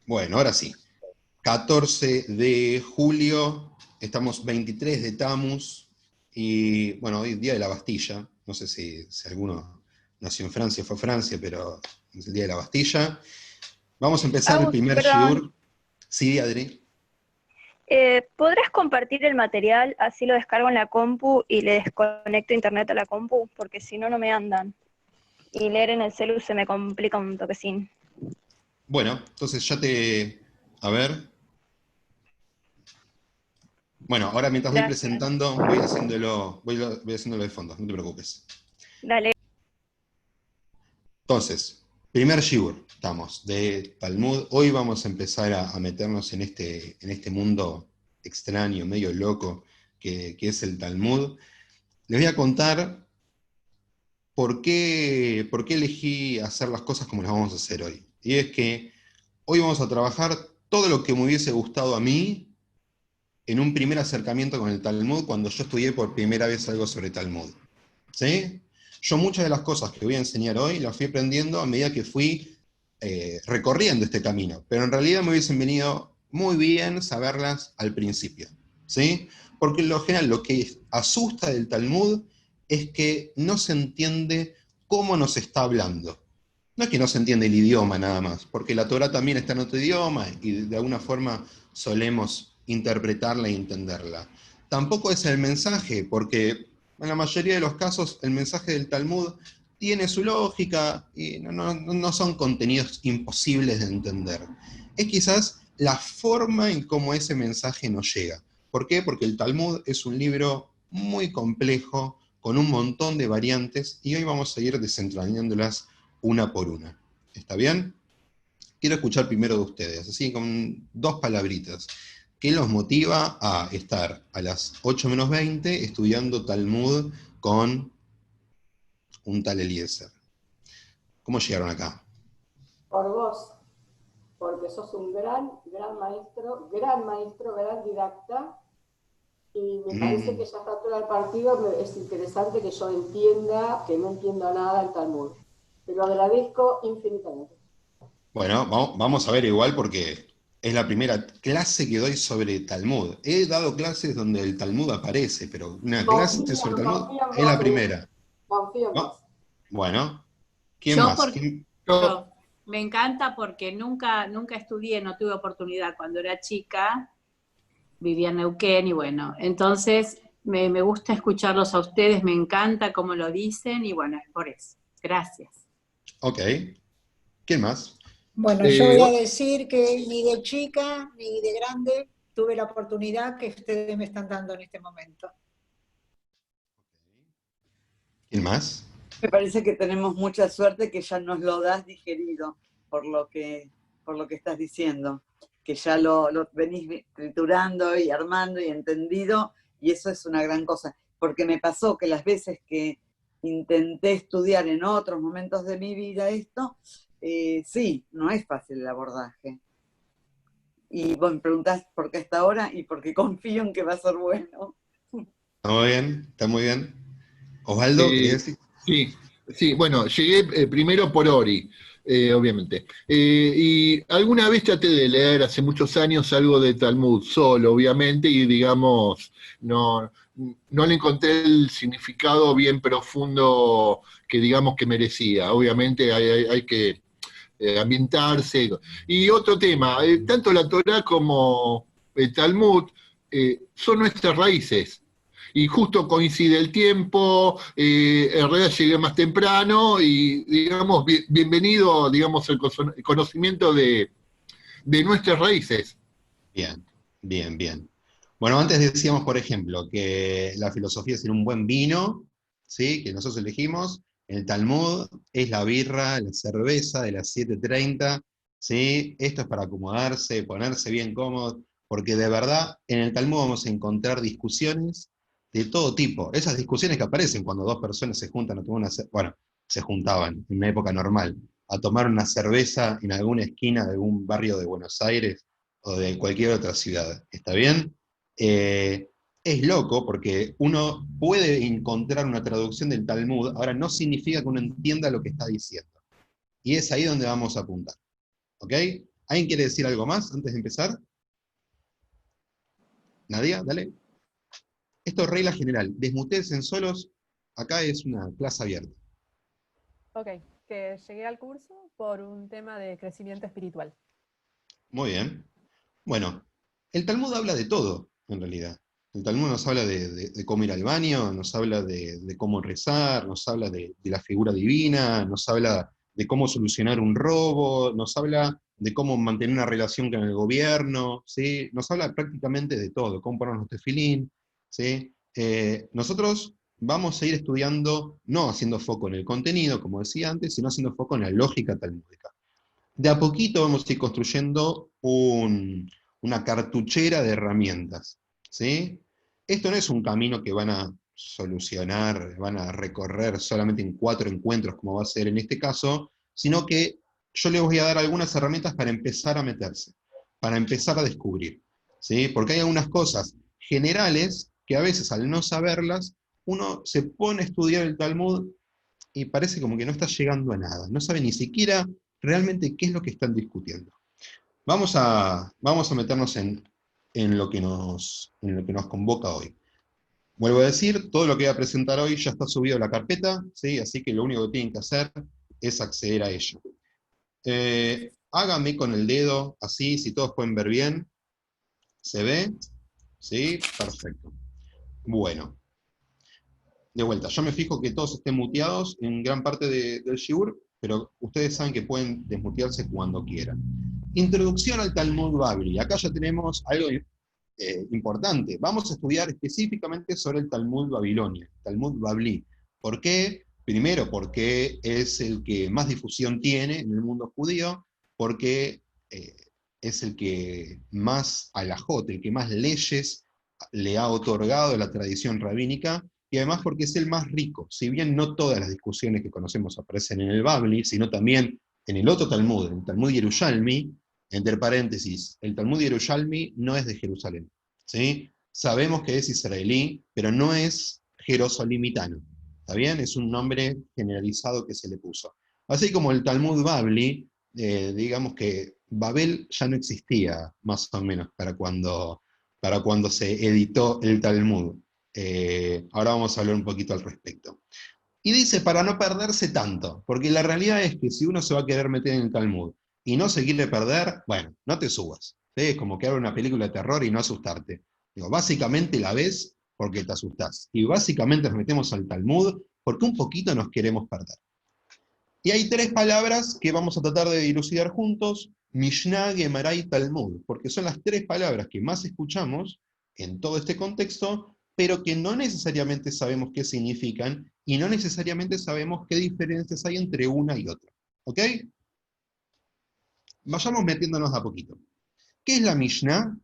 Bueno, ahora sí. 14 de julio, estamos 23 de Tammuz, y bueno, hoy es Día de la Bastilla. No sé si alguno nació en Francia, fue a Francia, pero es el Día de la Bastilla. Vamos a empezar el Agus, primer perdón, shiur. Sí, Adri. ¿podrás compartir el material? Así lo descargo en la compu y le desconecto internet a la compu, porque si no, no me andan. Y leer en el celu se me complica un toquecín. Bueno, entonces ya te... A ver. Bueno, ahora mientras voy Gracias. presentando, voy haciéndolo de fondo, no te preocupes. Dale. Entonces, primer shiur, estamos, de Talmud. Hoy vamos a empezar a meternos en este mundo extraño, medio loco, que es el Talmud. Les voy a contar por qué elegí hacer las cosas como las vamos a hacer hoy. Y es que hoy vamos a trabajar todo lo que me hubiese gustado a mí en un primer acercamiento con el Talmud cuando yo estudié por primera vez algo sobre Talmud. ¿Sí? Yo muchas de las cosas que voy a enseñar hoy las fui aprendiendo a medida que fui recorriendo este camino, pero en realidad me hubiesen venido muy bien saberlas al principio. ¿Sí? Porque en lo general lo que asusta del Talmud es que no se entiende cómo nos está hablando. No es que no se entiende el idioma nada más, porque la Torah también está en otro idioma y de alguna forma solemos interpretarla y entenderla. Tampoco es el mensaje, porque en la mayoría de los casos el mensaje del Talmud tiene su lógica y no son contenidos imposibles de entender. Es quizás la forma en cómo ese mensaje nos llega. ¿Por qué? Porque el Talmud es un libro muy complejo, con un montón de variantes, y hoy vamos a ir desentrañándolas una por una. ¿Está bien? Quiero escuchar primero de ustedes, así con dos palabritas. ¿Qué los motiva a estar a las 8 menos 20 estudiando Talmud con un tal Eliezer? ¿Cómo llegaron acá? Por vos, porque sos un gran maestro, gran didacta, y me parece que Mm, ya a esta altura del partido es interesante que yo entienda, que no entiendo nada del Talmud. Te lo agradezco infinitamente. bueno, vamos a ver igual porque es la primera clase que doy sobre Talmud. He dado clases donde el Talmud aparece, pero una clase sobre Talmud Confío en es la vos, primera. confío en ¿No? vos. Bueno, ¿quién Yo, más? yo me encanta porque nunca estudié, no tuve oportunidad cuando era chica, vivía en Neuquén y bueno, entonces me gusta escucharlos a ustedes, me encanta cómo lo dicen y bueno, es por eso. Gracias. Ok, ¿quién más? Bueno, yo Eh, voy a decir que ni de chica ni de grande tuve la oportunidad que ustedes me están dando en este momento. ¿Quién más? Me parece que tenemos mucha suerte que ya nos lo das digerido por lo por lo que estás diciendo, que ya lo venís triturando y armando y entendido, y eso es una gran cosa, porque me pasó que las veces que intenté estudiar en otros momentos de mi vida esto, sí, no es fácil el abordaje. Y vos me preguntás por qué hasta ahora y porque confío en que va a ser bueno. Está muy bien, está muy bien. Osvaldo, eh, ¿querías decir? sí, sí, bueno, llegué primero por Ori, obviamente. Y alguna vez traté de leer hace muchos años algo de Talmud solo, obviamente, y digamos, no le encontré el significado bien profundo que digamos que merecía. Obviamente hay que ambientarse. Y otro tema, tanto la Torah como el Talmud son nuestras raíces. Y justo coincide el tiempo, en realidad llegué más temprano y, digamos, bienvenido, digamos, el conocimiento de nuestras raíces. Bien, bien, bien. Bueno, antes decíamos, por ejemplo, que la filosofía es en un buen vino, ¿sí? Que nosotros elegimos. El Talmud es la birra, la cerveza de las 7:30, ¿sí? Esto es para acomodarse, ponerse bien cómodo, porque de verdad en el Talmud vamos a encontrar discusiones de todo tipo. Esas discusiones que aparecen cuando dos personas se juntan a tomar bueno, se juntaban en una época normal, a tomar una cerveza en alguna esquina de algún barrio de Buenos Aires o de cualquier otra ciudad. ¿Está bien? Eh, es loco porque uno puede encontrar una traducción del Talmud, ahora no significa que uno entienda lo que está diciendo. Y es ahí donde vamos a apuntar. ¿Ok? ¿Alguien quiere decir algo más antes de empezar? ¿Nadia? Dale. Esto es regla general. Desmutéense solos, acá es una clase abierta. Ok, que llegué al curso por un tema de crecimiento espiritual. Muy bien. Bueno, el Talmud habla de todo, en realidad. El Talmud nos habla de cómo ir al baño, nos habla de cómo rezar, nos habla de la figura divina, nos habla de cómo solucionar un robo, nos habla de cómo mantener una relación con el gobierno, ¿sí? Nos habla prácticamente de todo, cómo ponernos tefilín, ¿sí? Nosotros vamos a ir estudiando, no haciendo foco en el contenido, como decía antes, sino haciendo foco en la lógica talmúdica. De a poquito vamos a ir construyendo una cartuchera de herramientas, ¿sí? Esto no es un camino que van a solucionar, van a recorrer solamente en 4 encuentros, como va a ser en este caso, sino que yo les voy a dar algunas herramientas para empezar a meterse, para empezar a descubrir, ¿sí? Porque hay algunas cosas generales que a veces al no saberlas, uno se pone a estudiar el Talmud y parece como que no está llegando a nada, no sabe ni siquiera realmente qué es lo que están discutiendo. Vamos a meternos en lo que nos convoca hoy. Vuelvo a decir, todo lo que voy a presentar hoy ya está subido a la carpeta, ¿sí? Así que lo único que tienen que hacer es acceder a ello. Hágame con el dedo, así, si todos pueden ver bien. ¿Se ve? ¿Sí? Perfecto. Bueno. De vuelta, yo me fijo que todos estén muteados en gran parte del shiur, pero ustedes saben que pueden desmutearse cuando quieran. Introducción al Talmud Babli. Acá ya tenemos algo importante. Vamos a estudiar específicamente sobre el Talmud Babilonia, Talmud Babli. ¿Por qué? Primero, porque es el que más difusión tiene en el mundo judío, porque es el que más alajot, el que más leyes le ha otorgado la tradición rabínica, y además porque es el más rico. Si bien no todas las discusiones que conocemos aparecen en el Babli, sino también en el otro Talmud, en el Talmud Yerushalmi, entre paréntesis, el Talmud Yerushalmi no es de Jerusalén, ¿sí? Sabemos que es israelí, pero no es jerosalimitano, ¿está bien? Es un nombre generalizado que se le puso. Así como el Talmud Babli, digamos que Babel ya no existía, más o menos, para cuando se editó el Talmud. Ahora vamos a hablar un poquito al respecto. Y dice, para no perderse tanto, porque la realidad es que si uno se va a querer meter en el Talmud y no se quiere perder, bueno, no te subas. ¿Sí? Es como que ver una película de terror y no asustarte. Digo, básicamente la ves porque te asustás. Y básicamente nos metemos al Talmud porque un poquito nos queremos perder. Y hay 3 palabras que vamos a tratar de dilucidar juntos, Mishnah, Gemara y Talmud, porque son las 3 palabras que más escuchamos en todo este contexto, pero que no necesariamente sabemos qué significan y no necesariamente sabemos qué diferencias hay entre una y otra. ¿Ok? Vayamos metiéndonos de a poquito. ¿Qué es la Mishnah?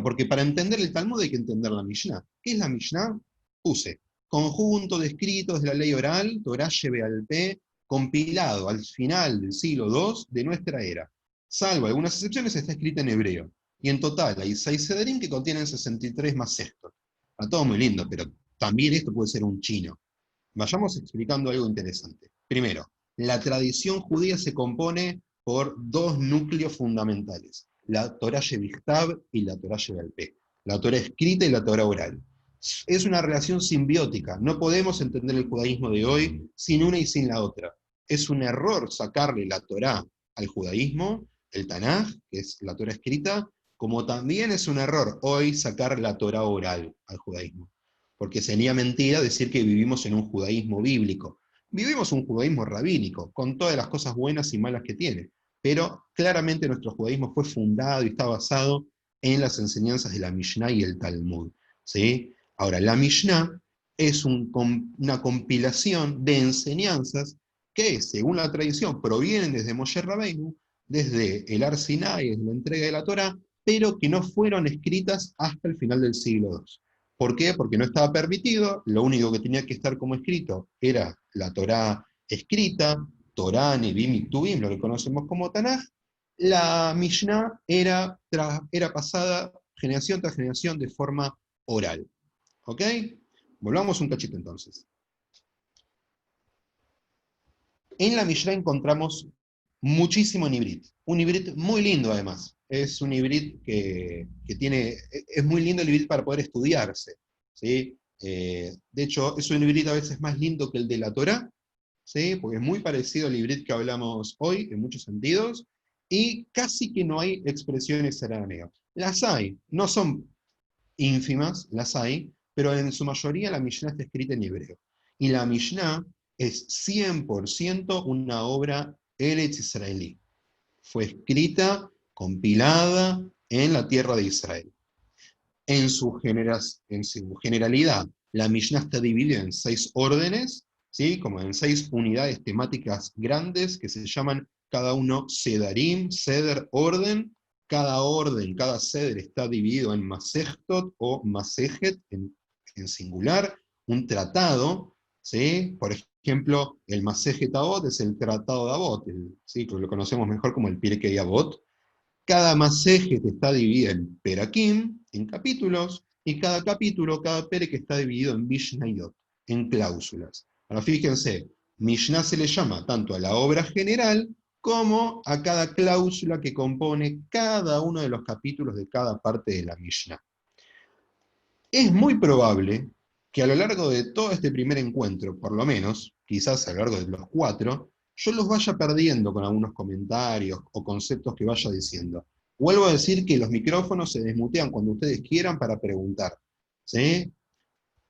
Porque para entender el Talmud hay que entender la Mishnah. ¿Qué es la Mishnah? Puse conjunto de escritos de la ley oral, Torah Shebe'al-Peh, compilado al final del siglo II de nuestra era. Salvo algunas excepciones, está escrita en hebreo. Y en total hay 6 Sedarim que contienen 63 más sextos. Está todo muy lindo, pero también esto puede ser un chino. Vayamos explicando algo interesante. Primero, la tradición judía se compone por 2 núcleos fundamentales: la Torah Shebichtav y la Torah Shebe'al-Peh. La Torah escrita y la Torah oral. Es una relación simbiótica. No podemos entender el judaísmo de hoy sin una y sin la otra. Es un error sacarle la Torah al judaísmo, el Tanaj, que es la Torah escrita, como también es un error hoy sacar la Torah oral al judaísmo. Porque sería mentira decir que vivimos en un judaísmo bíblico. Vivimos un judaísmo rabínico, con todas las cosas buenas y malas que tiene. Pero claramente nuestro judaísmo fue fundado y está basado en las enseñanzas de la Mishnah y el Talmud, ¿sí? Ahora, la Mishnah es una compilación de enseñanzas que, según la tradición, provienen desde Moshe Rabbeinu, desde el Har Sinai, desde la entrega de la Torá, pero que no fueron escritas hasta el final del siglo II. ¿Por qué? Porque no estaba permitido, lo único que tenía que estar como escrito era la Torá escrita, Torá, Nevim y Tuvim, lo que conocemos como Tanaj. La Mishnah era pasada generación tras generación de forma oral. ¿Ok? Volvamos un cachito entonces. En la Mishnah encontramos muchísimo en hibrit. Un hibrit muy lindo además. Es un hibrit que tiene, es muy lindo el hibrit para poder estudiarse, ¿sí? De hecho, es un hibrit a veces más lindo que el de la Torá, ¿sí? Porque es muy parecido al hibrit que hablamos hoy, en muchos sentidos, y casi que no hay expresiones arameo. Las hay, no son ínfimas, las hay, pero en su mayoría la Mishnah está escrita en hebreo. Y la Mishnah es 100% una obra eretz israelí. Fue escrita, compilada en la tierra de Israel. En su generalidad, la Mishnah está dividida en 6 órdenes, ¿sí? Como en 6 unidades temáticas grandes que se llaman cada uno Sedarim, Seder, orden. Cada orden, cada Seder está dividido en Masechtot o Masejet en singular, un tratado, ¿sí? Por ejemplo, el Masejet Avot es el tratado de Avot, ¿sí? Que lo conocemos mejor como el Pirkei Avot. Cada Masejet está dividido en Perakim, en capítulos, y cada capítulo, cada Perek está dividido en Mishnayot, en cláusulas. Ahora fíjense, Mishnah se le llama tanto a la obra general como a cada cláusula que compone cada uno de los capítulos de cada parte de la Mishnah. Es muy probable que a lo largo de todo este primer encuentro, por lo menos, quizás a lo largo de los 4, yo los vaya perdiendo con algunos comentarios o conceptos que vaya diciendo. Vuelvo a decir que los micrófonos se desmutean cuando ustedes quieran para preguntar, ¿sí?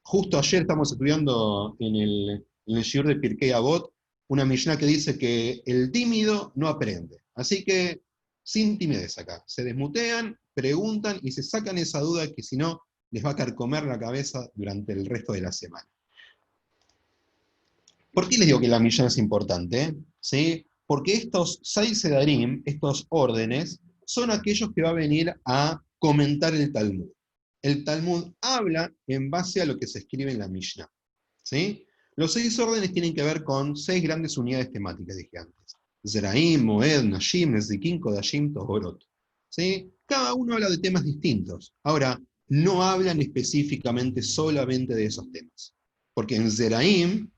Justo ayer estamos estudiando en el shiur de Pirkei Avot una Mishnah que dice que el tímido no aprende. Así que, sin timidez acá. Se desmutean, preguntan y se sacan esa duda que si no, les va a carcomer la cabeza durante el resto de la semana. ¿Por qué les digo que la Mishnah es importante? ¿Sí? Porque estos 6 sedarim, estos órdenes, son aquellos que va a venir a comentar el Talmud. El Talmud habla en base a lo que se escribe en la Mishnah, ¿sí? Los 6 órdenes tienen que ver con 6 grandes unidades temáticas, dije antes. Zeraim, Moed, Nashim, Nezikim, Kodashim, Tohorot. ¿Sí? Cada uno habla de temas distintos. Ahora, no hablan específicamente solamente de esos temas. Porque en Zeraim,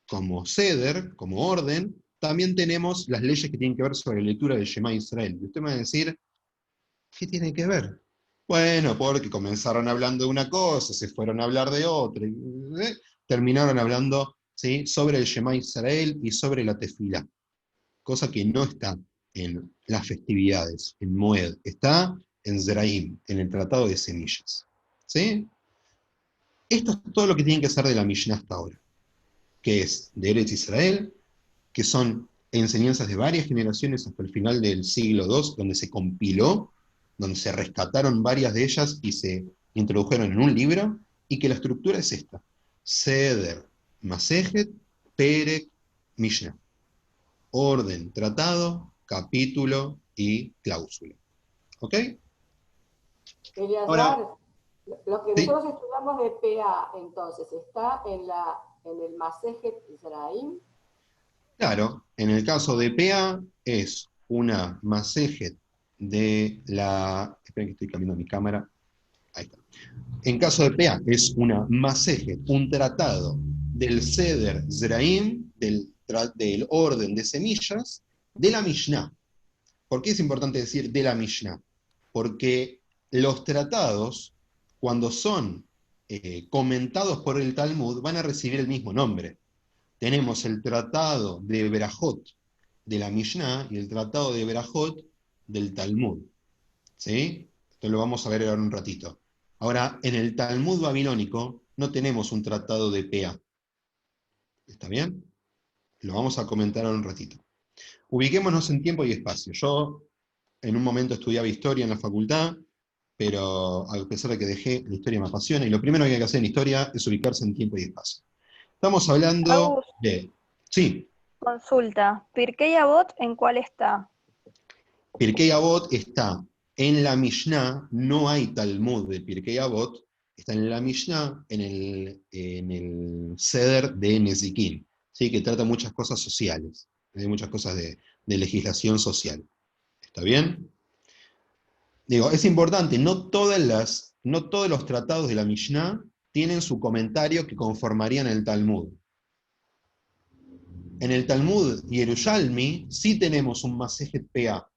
como Seder, como orden, también tenemos las leyes que tienen que ver sobre la lectura del Shema Israel. Y usted me va a decir, ¿qué tiene que ver? Bueno, porque comenzaron hablando de una cosa, se fueron a hablar de otra, terminaron hablando, ¿sí?, sobre el Shema Israel y sobre la tefilá, cosa que no está en las festividades, en Moed, está en Zeraim, en el Tratado de Semillas. ¿Sí? Esto es todo lo que tiene que ser de la Mishnah hasta ahora, que es de Eretz Israel, que son enseñanzas de varias generaciones hasta el final del siglo II, donde se compiló, donde se rescataron varias de ellas y se introdujeron en un libro, y que la estructura es esta: Seder, Masejet, Perek, Mishnah. Orden, tratado, capítulo y cláusula. ¿Ok? Eleazar, lo que ¿sí? nosotros estudiamos de PA, entonces, ¿está en el Masejet Zeraim? Claro, en el caso de PA es una Masejet de la... Esperen que estoy cambiando mi cámara. Ahí está. En caso de PA es una Masejet, un tratado del Seder Zeraim, del orden de semillas, de la Mishnah. ¿Por qué es importante decir de la Mishnah? Porque los tratados, cuando son comentados por el Talmud, van a recibir el mismo nombre. Tenemos el tratado de Berajot de la Mishnah y el tratado de Berajot del Talmud. ¿Sí? Esto lo vamos a ver ahora un ratito. Ahora, en el Talmud babilónico no tenemos un tratado de PA. ¿Está bien? Lo vamos a comentar ahora un ratito. Ubiquémonos en tiempo y espacio. Yo en un momento estudiaba historia en la facultad, pero a pesar de que dejé, la historia me apasiona, y lo primero que hay que hacer en historia es ubicarse en tiempo y espacio. Estamos hablando Agus, de... Sí, consulta. ¿Pirkei Avot en cuál está? Pirkei Avot está en la Mishnah, no hay Talmud de Pirkei Avot, está en la Mishnah, en el Seder de Nezikim, ¿sí? Que trata muchas cosas sociales, muchas cosas de legislación social. ¿Está bien? Digo, es importante, no todos los tratados de la Mishnah tienen su comentario que conformarían el Talmud. En el Talmud Yerushalmi sí tenemos un Masejet PA.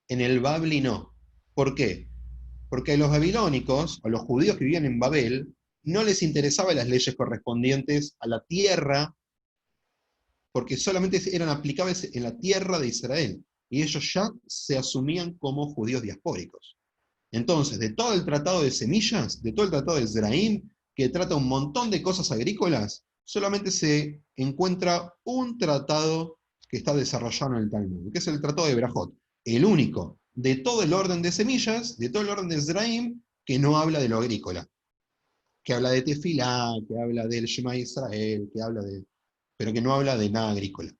En el Babli no. ¿Por qué? Porque a los babilónicos, a los judíos que vivían en Babel, no les interesaban las leyes correspondientes a la tierra, porque solamente eran aplicables en la tierra de Israel, y ellos ya se asumían como judíos diaspóricos. Entonces, de todo el tratado de semillas, de todo el tratado de Zeraim, que trata un montón de cosas agrícolas, solamente se encuentra un tratado que está desarrollado en el Talmud, que es el tratado de Berajot, el único de todo el orden de semillas, de todo el orden de Zeraim, que no habla de lo agrícola, que habla de Tefilá, que habla del Shema Israel, pero que no habla de nada agrícola.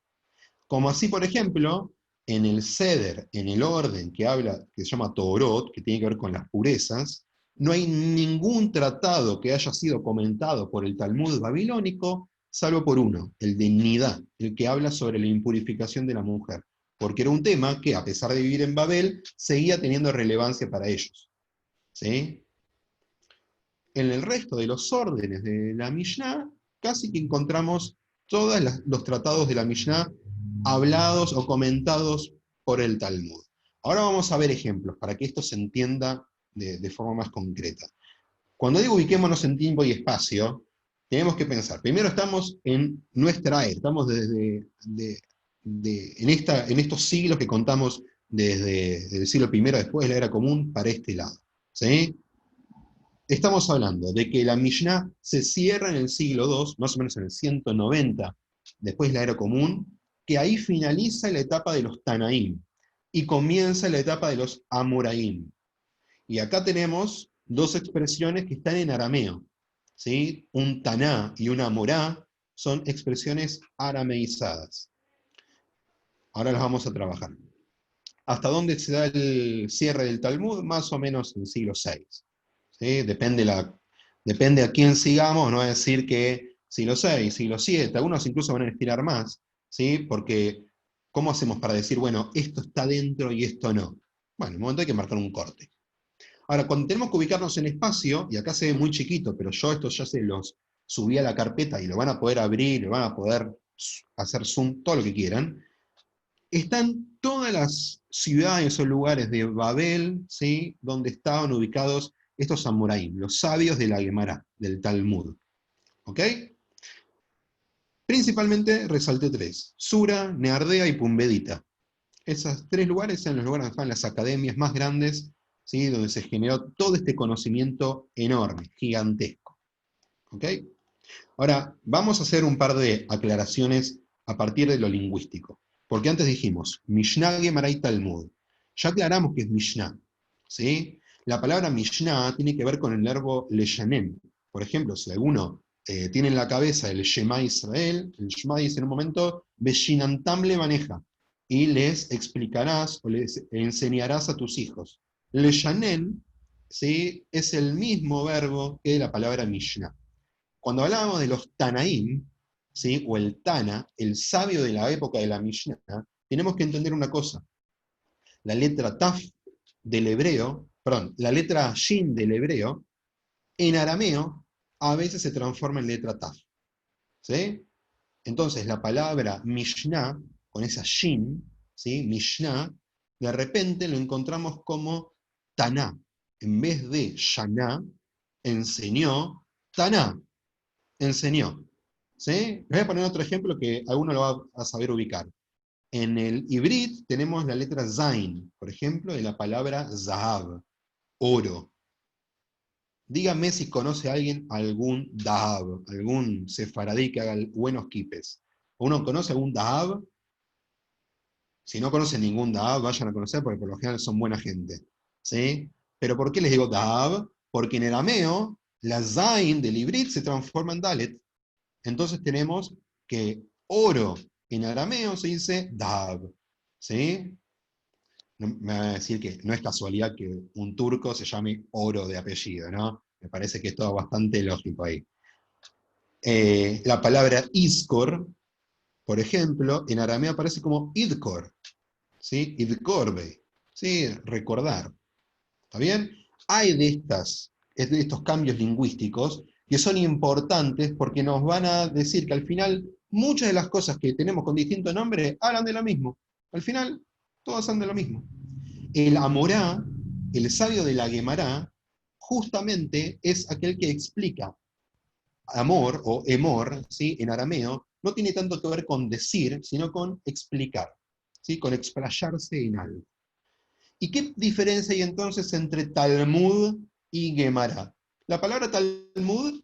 Como así, por ejemplo, en el Seder, en el orden que se llama Torot, que tiene que ver con las purezas, no hay ningún tratado que haya sido comentado por el Talmud babilónico, salvo por uno, el de Nidá, el que habla sobre la impurificación de la mujer, porque era un tema que, a pesar de vivir en Babel, seguía teniendo relevancia para ellos. ¿Sí? En el resto de los órdenes de la Mishnah, casi que encontramos todos los tratados de la Mishnah hablados o comentados por el Talmud. Ahora vamos a ver ejemplos para que esto se entienda de forma más concreta. Cuando digo ubiquémonos en tiempo y espacio, tenemos que pensar, primero estamos en nuestra era, estamos en estos siglos que contamos desde el siglo I después de la era común para este lado. ¿Sí? Estamos hablando de que la Mishnah se cierra en el siglo II, más o menos en el 190 después de la era común, que ahí finaliza la etapa de los Tanaim, y comienza la etapa de los Amoraim. Y acá tenemos dos expresiones que están en arameo, ¿sí? Un Taná y una Amorá son expresiones arameizadas. Ahora las vamos a trabajar. ¿Hasta dónde se da el cierre del Talmud? Más o menos en el siglo VI. ¿Sí? Depende a quién sigamos, no va a decir que siglo VI, siglo VII, algunos incluso van a estirar más, ¿sí? Porque ¿cómo hacemos para decir, bueno, esto está dentro y esto no? Bueno, en un momento hay que marcar un corte. Ahora, cuando tenemos que ubicarnos en espacio, y acá se ve muy chiquito, pero yo esto ya se los subí a la carpeta y lo van a poder abrir, lo van a poder hacer zoom, todo lo que quieran, están todas las ciudades o lugares de Babel, ¿sí? Donde estaban ubicados estos Amoraim, los sabios de la Gemara, del Talmud. ¿Ok? Principalmente resalté tres: Sura, Neardea y Pumbedita. Esos tres lugares eran los lugares donde estaban las academias más grandes, ¿sí? Donde se generó todo este conocimiento enorme, gigantesco. ¿Ok? Ahora, vamos a hacer un par de aclaraciones a partir de lo lingüístico. Porque antes dijimos, Mishnah, Gemara y Talmud. Ya aclaramos que es Mishnah, ¿sí? La palabra Mishnah tiene que ver con el verbo leshanem. Por ejemplo, si alguno tiene en la cabeza el Shema Israel, el Shema dice en un momento, Beshinantam le maneja, y les explicarás o les enseñarás a tus hijos. Leshanem, ¿sí? Es el mismo verbo que la palabra Mishnah. Cuando hablábamos de los Tanaim, ¿sí? O el Tana, el sabio de la época de la Mishnah, tenemos que entender una cosa. La letra Taf del hebreo, perdón, la letra Shin del hebreo, en arameo, a veces se transforma en letra Taf. ¿Sí? Entonces, la palabra Mishnah, con esa Shin, ¿sí? Mishnah, de repente lo encontramos como Taná. En vez de Shana, enseñó, Taná, enseñó. ¿Sí? Les voy a poner otro ejemplo que alguno lo va a saber ubicar. En el Ibrit tenemos la letra Zain, por ejemplo, de la palabra Zahab, oro. Dígame si conoce a alguien algún Dahab, algún sefaradí que haga buenos quipes. ¿Uno conoce algún Dahab? Si no conocen ningún Dahab, vayan a conocer porque por lo general son buena gente. ¿Sí? ¿Pero por qué les digo Dahab? Porque en arameo, la Zain del Ibrit se transforma en Dalet. Entonces tenemos que oro en arameo se dice Dahab. ¿Sí? Me va a decir que no es casualidad que un turco se llame Oro de apellido, ¿no? Me parece que es todo bastante lógico ahí. La palabra Iskor, por ejemplo, en arameo aparece como Idkor, ¿sí? Idkorbe, ¿sí? Recordar. ¿Está bien? Hay de estos cambios lingüísticos que son importantes porque nos van a decir que al final muchas de las cosas que tenemos con distinto nombre hablan de lo mismo. Al final, todas hablan de lo mismo. El Amorá, el sabio de la Guemará, justamente es aquel que explica. Amor, o emor, ¿sí? En arameo, no tiene tanto que ver con decir, sino con explicar, ¿sí? Con explayarse en algo. ¿Y qué diferencia hay entonces entre Talmud y Guemará? La palabra Talmud,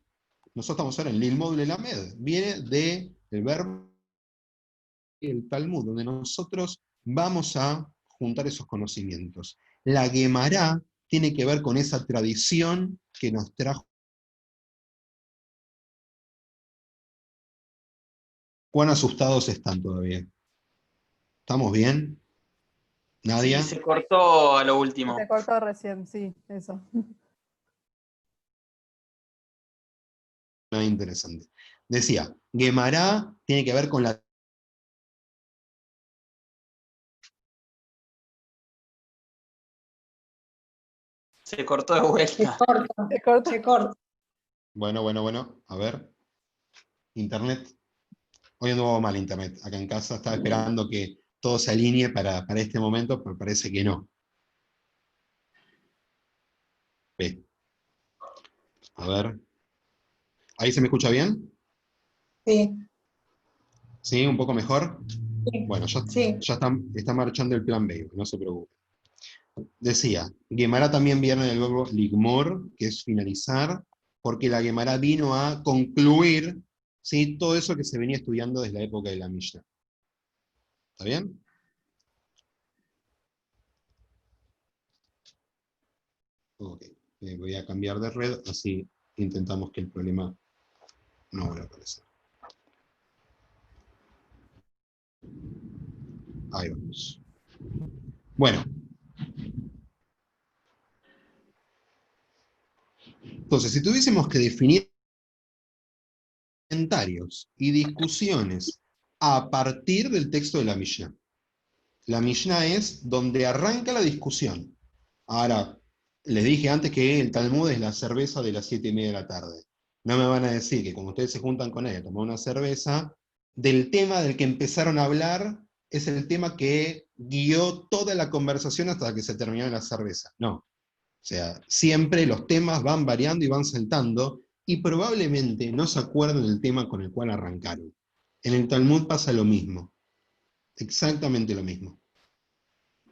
nosotros estamos ahora en Lilmod Lelamed, viene del verbo el Talmud, donde nosotros vamos a juntar esos conocimientos. La Guemará tiene que ver con esa tradición que nos trajo. ¿Cuán asustados están todavía? ¿Estamos bien? ¿Nadia? Sí, se cortó a lo último. Se cortó recién, sí, eso. Nada interesante. Decía, Guemará tiene que ver con la... Se cortó de vuelta. Se corta, se corta. Bueno, a ver. Internet. Hoy anduvo mal internet. Acá en casa estaba esperando que todo se alinee para este momento, pero parece que no. Ve. A ver. ¿Ahí se me escucha bien? Sí. ¿Sí? ¿Un poco mejor? Sí. Bueno, ya Sí. está marchando el plan B, no se preocupe. Decía, Guemará también viene del verbo ligmor, que es finalizar, porque la Guemará vino a concluir, ¿sí? Todo eso que se venía estudiando desde la época de la Mishnah. ¿Está bien? Ok, voy a cambiar de red, así intentamos que el problema no vuelva a aparecer. Ahí vamos. Bueno. Entonces, si tuviésemos que definir comentarios y discusiones a partir del texto de la Mishnah. La Mishnah es donde arranca la discusión. Ahora, les dije antes que el Talmud es la cerveza de las 7:30 de la tarde. No me van a decir que como ustedes se juntan con él a tomar una cerveza, del tema del que empezaron a hablar es el tema que guió toda la conversación hasta que se terminó la cerveza. No. O sea, siempre los temas van variando y van saltando, y probablemente no se acuerden del tema con el cual arrancaron. En el Talmud pasa lo mismo. Exactamente lo mismo.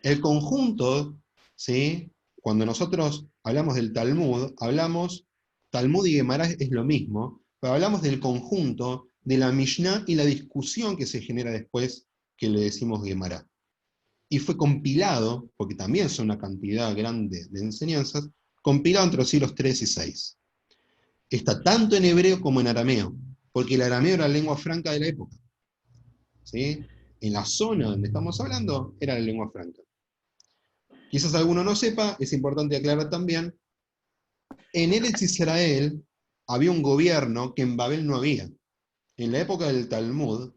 El conjunto, ¿sí? Cuando nosotros hablamos del Talmud, Talmud y Guemará es lo mismo, pero hablamos del conjunto de la Mishnah y la discusión que se genera después que le decimos Guemará. Y fue compilado, porque también son una cantidad grande de enseñanzas, compilado entre los siglos 3 y 6. Está tanto en hebreo como en arameo, porque el arameo era la lengua franca de la época. ¿Sí? En la zona donde estamos hablando, era la lengua franca. Quizás alguno no sepa, es importante aclarar también, en Eretz Israel había un gobierno que en Babel no había. En la época del Talmud,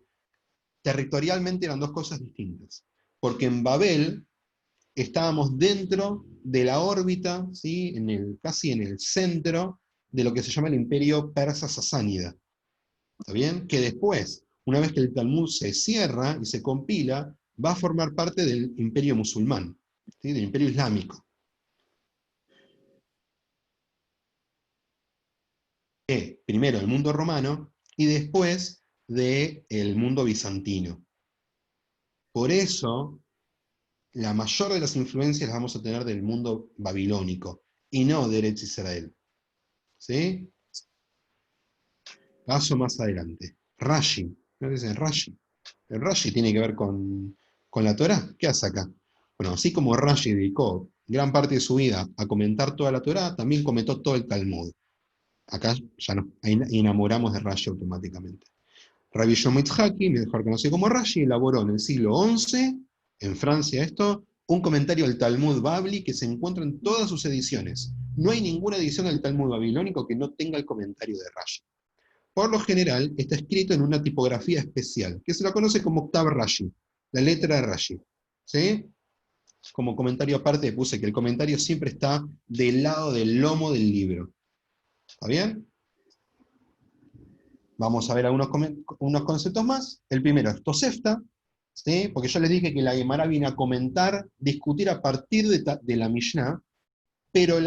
territorialmente eran dos cosas distintas. Porque en Babel estábamos dentro de la órbita, ¿sí? Casi en el centro de lo que se llama el imperio persa sasánida. ¿Está bien? Que después, una vez que el Talmud se cierra y se compila, va a formar parte del imperio musulmán, ¿sí? Del imperio islámico. Primero el mundo romano y después del mundo bizantino. Por eso, la mayor de las influencias las vamos a tener del mundo babilónico, y no de Eretz Israel. ¿Sí? Paso más adelante. Rashi. ¿No dicen Rashi? El Rashi tiene que ver con la Torá. ¿Qué hace acá? Bueno, así como Rashi dedicó gran parte de su vida a comentar toda la Torá, también comentó todo el Talmud. Acá ya nos enamoramos de Rashi automáticamente. Rabbi Shlomo Yitzhaki, mejor conocido como Rashi, elaboró en el siglo XI, en Francia esto, un comentario al Talmud Babli que se encuentra en todas sus ediciones. No hay ninguna edición del Talmud babilónico que no tenga el comentario de Rashi. Por lo general, está escrito en una tipografía especial, que se la conoce como Octav Rashi, la letra de Rashi. ¿Sí? Como comentario aparte puse que el comentario siempre está del lado del lomo del libro. ¿Está bien? vamos a ver unos conceptos más. El primero es Tosefta, ¿sí? Porque yo les dije que la Gemara viene a comentar, discutir a partir de la Mishnah, pero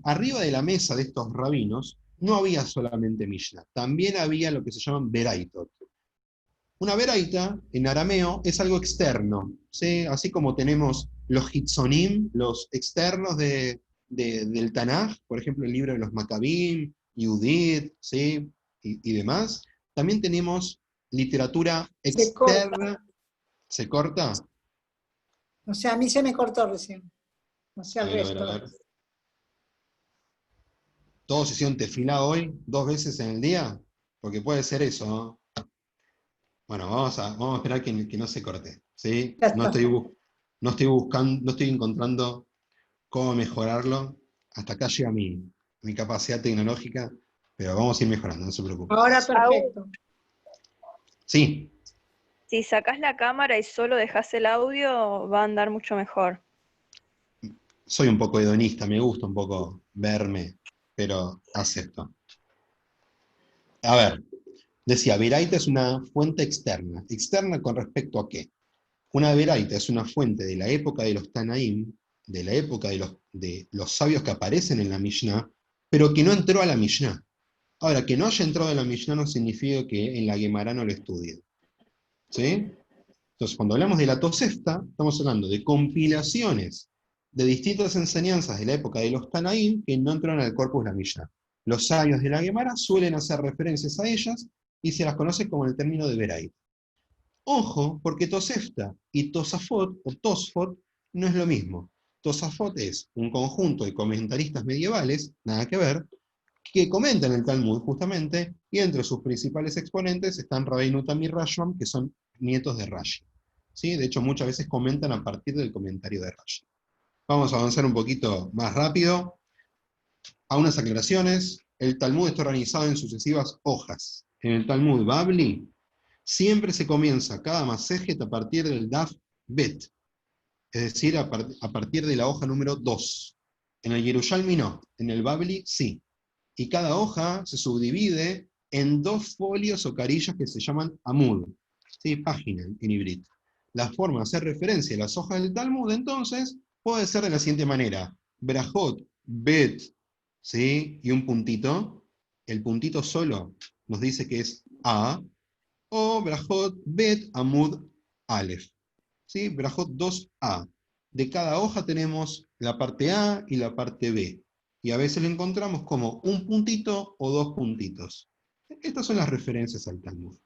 arriba de la mesa de estos rabinos no había solamente Mishnah, también había lo que se llaman Beraitot. Una Beraita, en arameo, es algo externo, ¿sí? Así como tenemos los Hitzonim, los externos del Tanaj, por ejemplo, el libro de los Maccabim, Yudit, ¿sí? y demás, también tenemos literatura Se corta. externa. ¿Se corta? O sea, a mí se me cortó recién. O sea, el A ver, resto. a ver. ¿Todos hicieron tefilá hoy, 2 veces en el día? Porque puede ser eso, ¿no? Bueno, vamos a esperar que no se corte, ¿sí? Ya No está. estoy buscando, no estoy encontrando cómo mejorarlo. Hasta acá llega mi capacidad tecnológica, pero vamos a ir mejorando, no se preocupe. Ahora perfecto. Sí, Si sacás la cámara y solo dejás el audio, va a andar mucho mejor. soy un poco hedonista, me gusta un poco verme, pero acepto. A ver, decía, Beraita es una fuente externa. ¿Externa con respecto a qué? Una Beraita es una fuente de la época de los Tanaim, de la época de los sabios que aparecen en la Mishnah, pero que no entró a la Mishnah. Ahora, que no haya entrado a la Mishnah no significa que en la Gemara no lo estudien. ¿Sí? Entonces, cuando hablamos de la Tosefta, estamos hablando de compilaciones de distintas enseñanzas de la época de los Tanaim que no entraron al corpus de la Mishnah. Los sabios de la Gemara suelen hacer referencias a ellas y se las conoce como el término de Beraita. Ojo, porque Tosefta y Tosafot, o Tosfot, no es lo mismo. Tosafot es un conjunto de comentaristas medievales, nada que ver, que comentan el Talmud justamente, y entre sus principales exponentes están Rabbeinu Tam y Rashbam, que son nietos de Rashi. ¿Sí? De hecho, muchas veces comentan a partir del comentario de Rashi. Vamos a avanzar un poquito más rápido. A unas aclaraciones, el Talmud está organizado en sucesivas hojas. En el Talmud Babli, siempre se comienza cada masejet a partir del Daf Bet, es decir, a partir de la hoja número 2. En el Yerushalmi no, en el Babli sí. Y cada hoja se subdivide en 2 folios o carillas que se llaman Amud, ¿sí? Página en hibrit. La forma de hacer referencia a las hojas del Talmud, entonces, puede ser de la siguiente manera. Berajot, Bet, ¿sí? Y un puntito. El puntito solo nos dice que es A, o Berajot, Bet, Amud, Aleph. ¿Sí? Berajot 2A. De cada hoja tenemos la parte A y la parte B. Y a veces lo encontramos como un puntito o 2 puntitos. Estas son las referencias al Talmud.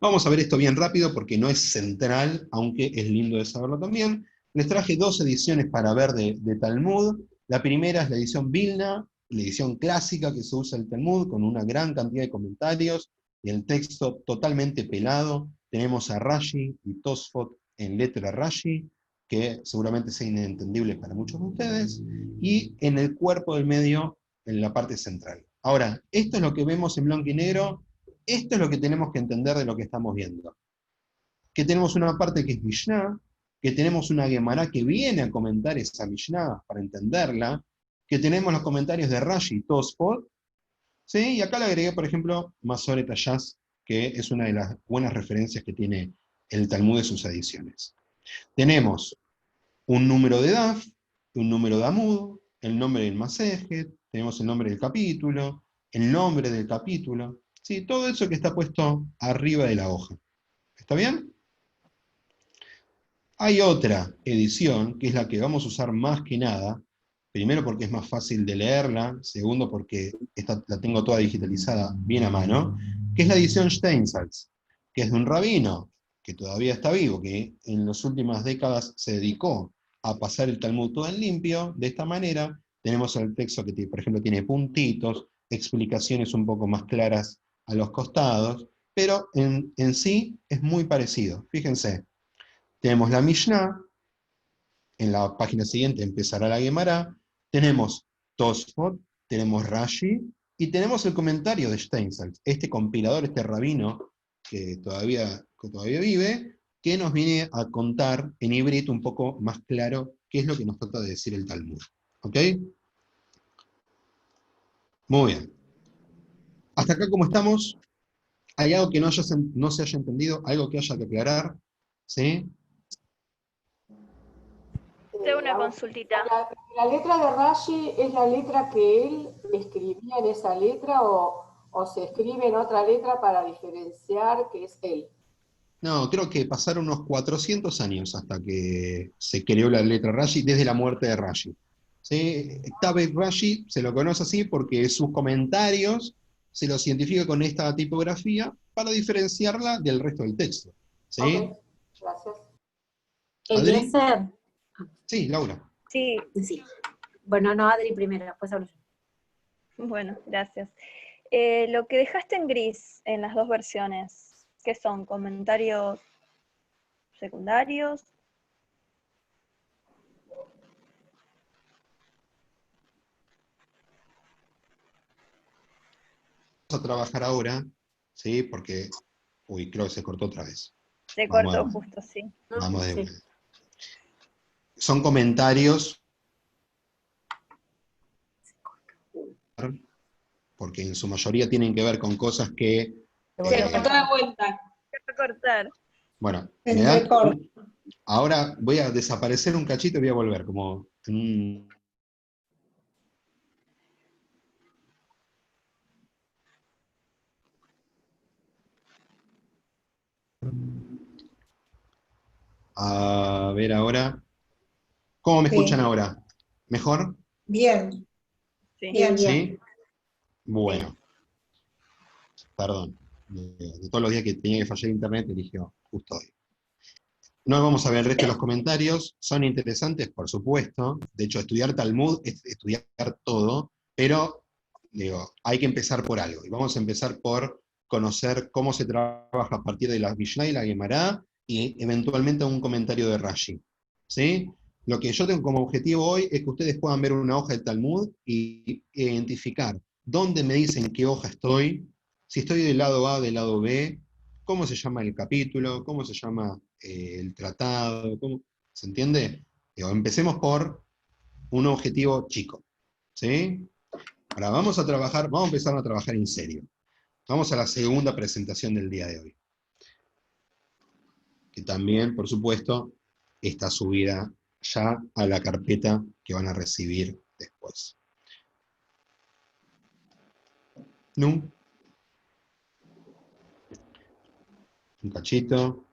Vamos a ver esto bien rápido porque no es central, aunque es lindo de saberlo también. Les traje 2 ediciones para ver de Talmud. La primera es la edición Vilna, la edición clásica que se usa el Talmud, con una gran cantidad de comentarios, y el texto totalmente pelado. Tenemos a Rashi y Tosfot en letra Rashi, que seguramente sea inentendible para muchos de ustedes, y en el cuerpo del medio, en la parte central. Ahora, esto es lo que vemos en blanco y negro, esto es lo que tenemos que entender de lo que estamos viendo. Que tenemos una parte que es Mishnah, que tenemos una Gemara que viene a comentar esa Mishnah para entenderla, que tenemos los comentarios de Rashi y Tosfot, ¿sí? Y acá le agregué, por ejemplo, Masoret Ayaz, que es una de las buenas referencias que tiene el Talmud de sus ediciones. Tenemos un número de Daf, un número de Amud, el nombre del Masejet, tenemos el nombre del capítulo, el nombre del capítulo, ¿sí? Todo eso que está puesto arriba de la hoja. ¿Está bien? Hay otra edición, que es la que vamos a usar más que nada, primero porque es más fácil de leerla, segundo porque esta la tengo toda digitalizada bien a mano, que es la edición Steinsaltz, que es de un rabino que todavía está vivo, que en las últimas décadas se dedicó a pasar el Talmud todo en limpio. De esta manera tenemos el texto que, por ejemplo, tiene puntitos, explicaciones un poco más claras a los costados, pero en sí es muy parecido. Fíjense, tenemos la Mishnah, en la página siguiente empezará la Gemara, tenemos Tosfot, tenemos Rashi, y tenemos el comentario de Steinsaltz, este compilador, este rabino, que todavía vive, que nos viene a contar en hibrit un poco más claro qué es lo que nos trata de decir el Talmud. ¿Ok? Muy bien. Hasta acá, ¿cómo estamos? ¿Hay algo que no se haya entendido? ¿Algo que haya que aclarar? ¿Sí? Tengo una A ver, consultita. ¿la letra de Rashi es la letra que él escribía en esa letra o se escribe en otra letra para diferenciar que es él? No, creo que pasaron unos 400 años hasta que se creó la letra Rashi, desde la muerte de Rashi. ¿Sí? Tabet Rashi se lo conoce así porque sus comentarios se los identifica con esta tipografía para diferenciarla del resto del texto. ¿Sí? Ok, gracias. ¿Adri? Eliezer. Sí, Laura. Sí, Sí. Bueno, no, Adri primero, después hablo yo. bueno, gracias. Lo que dejaste en gris en las dos versiones, ¿qué son? ¿Comentarios secundarios? Vamos a trabajar ahora, ¿sí? Porque, uy, creo que se cortó otra vez. Se Vamos cortó a- justo, sí. Vamos de Sí. vuelta. Son comentarios, porque en su mayoría tienen que ver con cosas que... Se Cortó de vuelta. va a cortar. bueno, Se me dan... recorta. Ahora voy a desaparecer un cachito y voy a volver, como... A ver ahora. ¿Cómo me Sí. escuchan ahora? ¿Mejor? Bien, Sí. bien, bien. ¿Sí? Bueno. Perdón. De todos los días que tenía que fallar internet, eligió justo hoy. No vamos a ver el resto de los comentarios. Son interesantes, por supuesto. De hecho, estudiar Talmud es estudiar todo, pero digo, hay que empezar por algo. Y vamos a empezar por conocer cómo se trabaja a partir de la Mishnah y la Gemara, y eventualmente un comentario de Rashi. ¿Sí? Lo que yo tengo como objetivo hoy es que ustedes puedan ver una hoja del Talmud y identificar dónde me dicen qué hoja estoy, si estoy del lado A, del lado B, cómo se llama el capítulo, cómo se llama el tratado, ¿se entiende? Digo, empecemos por un objetivo chico, ¿sí? Ahora vamos a empezar a trabajar en serio. Vamos a la segunda presentación del día de hoy, que también, por supuesto, está subida ya a la carpeta que van a recibir después. ¿No? Un cachito.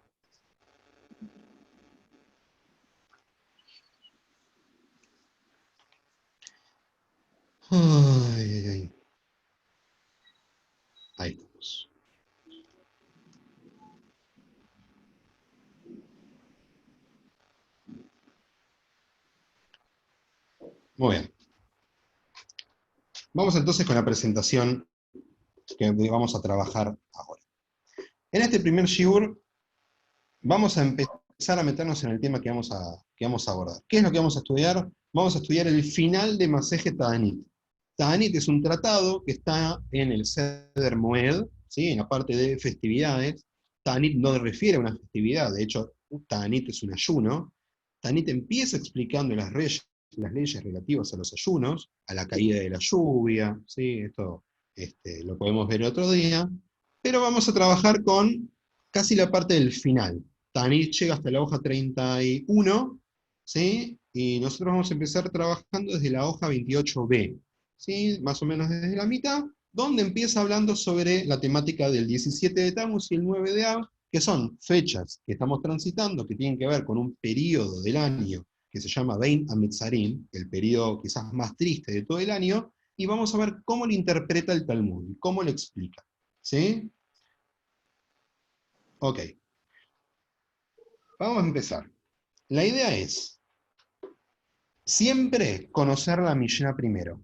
Ay, ay, ay. Ahí estamos. Muy bien. Vamos entonces con la presentación que vamos a trabajar ahora. En este primer shiur vamos a empezar a meternos en el tema que vamos a abordar. ¿Qué es lo que vamos a estudiar? Vamos a estudiar el final de Masejet Ta'anit. Ta'anit es un tratado que está en el Seder Moed, ¿sí? En la parte de festividades. Ta'anit no refiere a una festividad, de hecho, Ta'anit es un ayuno. Ta'anit empieza explicando las leyes relativas a los ayunos, a la caída de la lluvia, ¿sí? Esto lo podemos ver otro día, pero vamos a trabajar con casi la parte del final. Ta'anit llega hasta la hoja 31, ¿sí? Y nosotros vamos a empezar trabajando desde la hoja 28b, ¿sí? Más o menos desde la mitad, donde empieza hablando sobre la temática del 17 de Tammuz y el 9 de Av, que son fechas que estamos transitando, que tienen que ver con un periodo del año que se llama Bein Hametzarim, el periodo quizás más triste de todo el año, y vamos a ver cómo lo interpreta el Talmud, cómo lo explica. ¿Sí? Ok. Vamos a empezar. La idea es siempre conocer la Mishnah primero.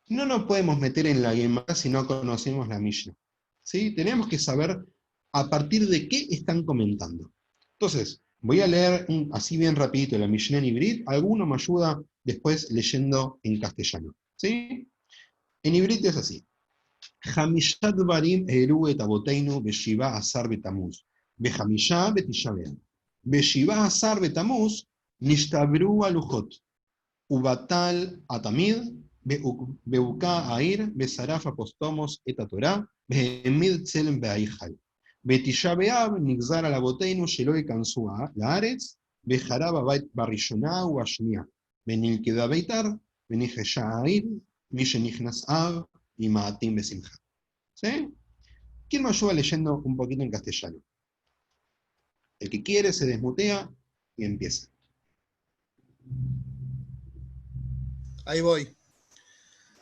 No nos podemos meter en la Gemara si no conocemos la Mishnah. ¿Sí? Tenemos que saber a partir de qué están comentando. Entonces, voy a leer así bien rapidito la Mishnah en Ibrit. Alguno me ayuda después leyendo en castellano. ¿Sí? En Ibrit es así. Hamishat Barim Eru et Aboteinu Beshiva Asar Betamuz. Behamisha Betishabea. Beshiva Asar Betamuz Nishtabru Aluchot. Ubatal Atamid Beuká Air, Besaraf Apostomos et Torah, Behemid Tselem Beaihal. Betisha Beab, Nigzar a la Boteinu, Sheloi Kansua, la Aretz, Bejaraba Barishona u Ashnia. Benil Keda Beitar, Benijesha Air, Mishenichnas Ab, y Maatim Besimcha. ¿Sí? ¿Quién me ayuda leyendo un poquito en castellano? El que quiere se desmutea y empieza. Ahí voy.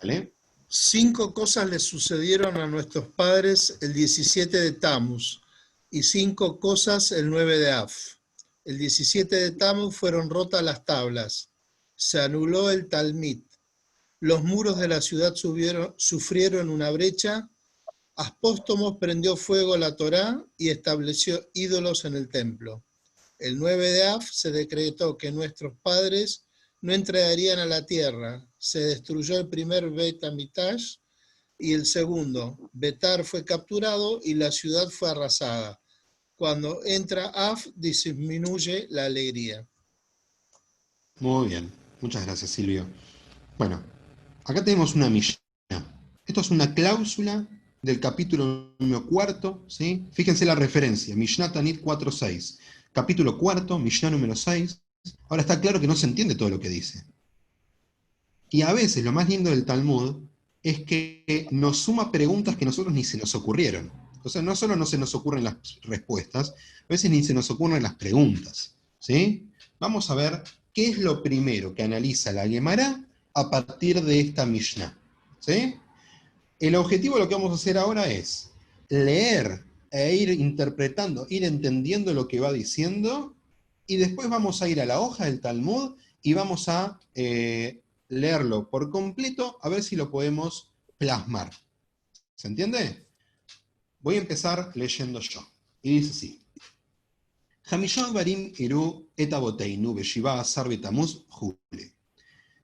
¿Vale? 5 cosas le sucedieron a nuestros padres el 17 de Tammuz y 5 cosas el 9 de Av. El 17 de Tammuz fueron rotas las tablas, se anuló el Talmid, los muros de la ciudad sufrieron una brecha, Apóstomos prendió fuego a la Torá y estableció ídolos en el templo. El 9 de Av se decretó que nuestros padres no entrarían a la tierra. Se destruyó el primer Beit Hamikdash y el segundo. Betar fue capturado y la ciudad fue arrasada. Cuando entra Av, disminuye la alegría. Muy bien. Muchas gracias, Silvio. Bueno, acá tenemos una Mishnah. Esto es una cláusula del capítulo 4, ¿sí? Fíjense la referencia, Mishnah Tanit 4.6. Capítulo 4, Mishnah número 6. Ahora está claro que no se entiende todo lo que dice. Y a veces lo más lindo del Talmud es que nos suma preguntas que nosotros ni se nos ocurrieron. O sea, no solo no se nos ocurren las respuestas, a veces ni se nos ocurren las preguntas. ¿Sí? Vamos a ver qué es lo primero que analiza la Gemara a partir de esta Mishnah. ¿Sí? El objetivo de lo que vamos a hacer ahora es leer e ir interpretando, ir entendiendo lo que va diciendo, y después vamos a ir a la hoja del Talmud y vamos a leerlo por completo, a ver si lo podemos plasmar. ¿Se entiende? Voy a empezar leyendo yo. Y dice así. Hamishah barim iru et aboteinu beshiva asar betamuz jule.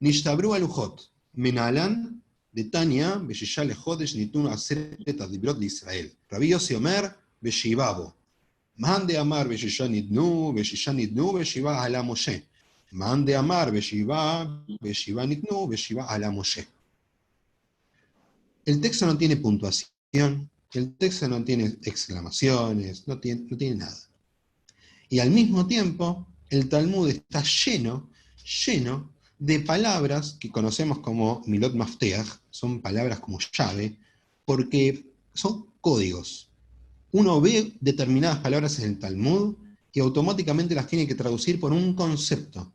Nishtabru aluchot menalan de Tania beshisha lechodesh nitun aseret adibrot de Israel. Rabbi Yossi Omer beshivabo. Man de amar beshisha nitnu beshiva ala Moshe. Man de amar beshiva nitnu beshiva ala Moshe. El texto no tiene puntuación, el texto no tiene exclamaciones, no tiene nada. Y al mismo tiempo, el Talmud está lleno de palabras que conocemos como milot mafteach, son palabras como llave, porque son códigos. Uno ve determinadas palabras en el Talmud y automáticamente las tiene que traducir por un concepto,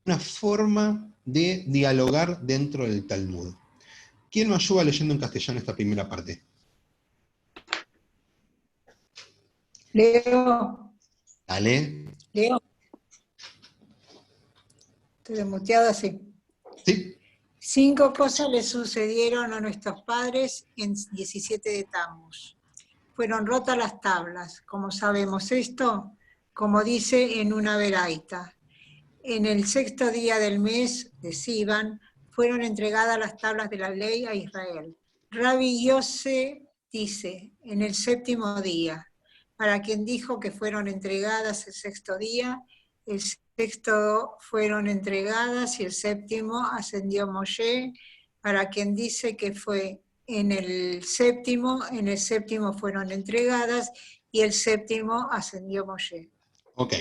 una forma de dialogar dentro del Talmud. ¿Quién me ayuda leyendo en castellano esta primera parte? Leo. Dale. Leo. Estoy desmuteado así. Sí. 5 cosas le sucedieron a nuestros padres en 17 de Tammuz. Fueron rotas las tablas. ¿Cómo sabemos esto? Como dice en una veraita. En el 6º día del mes de Sivan fueron entregadas las tablas de la ley a Israel. Rabbi Yossi dice, en el 7º día, para quien dijo que fueron entregadas el 6º día, el 6º fueron entregadas y el 7º ascendió Moshe, para quien dice que fue en el 7º fueron entregadas y el 7º ascendió Moshe. Ok.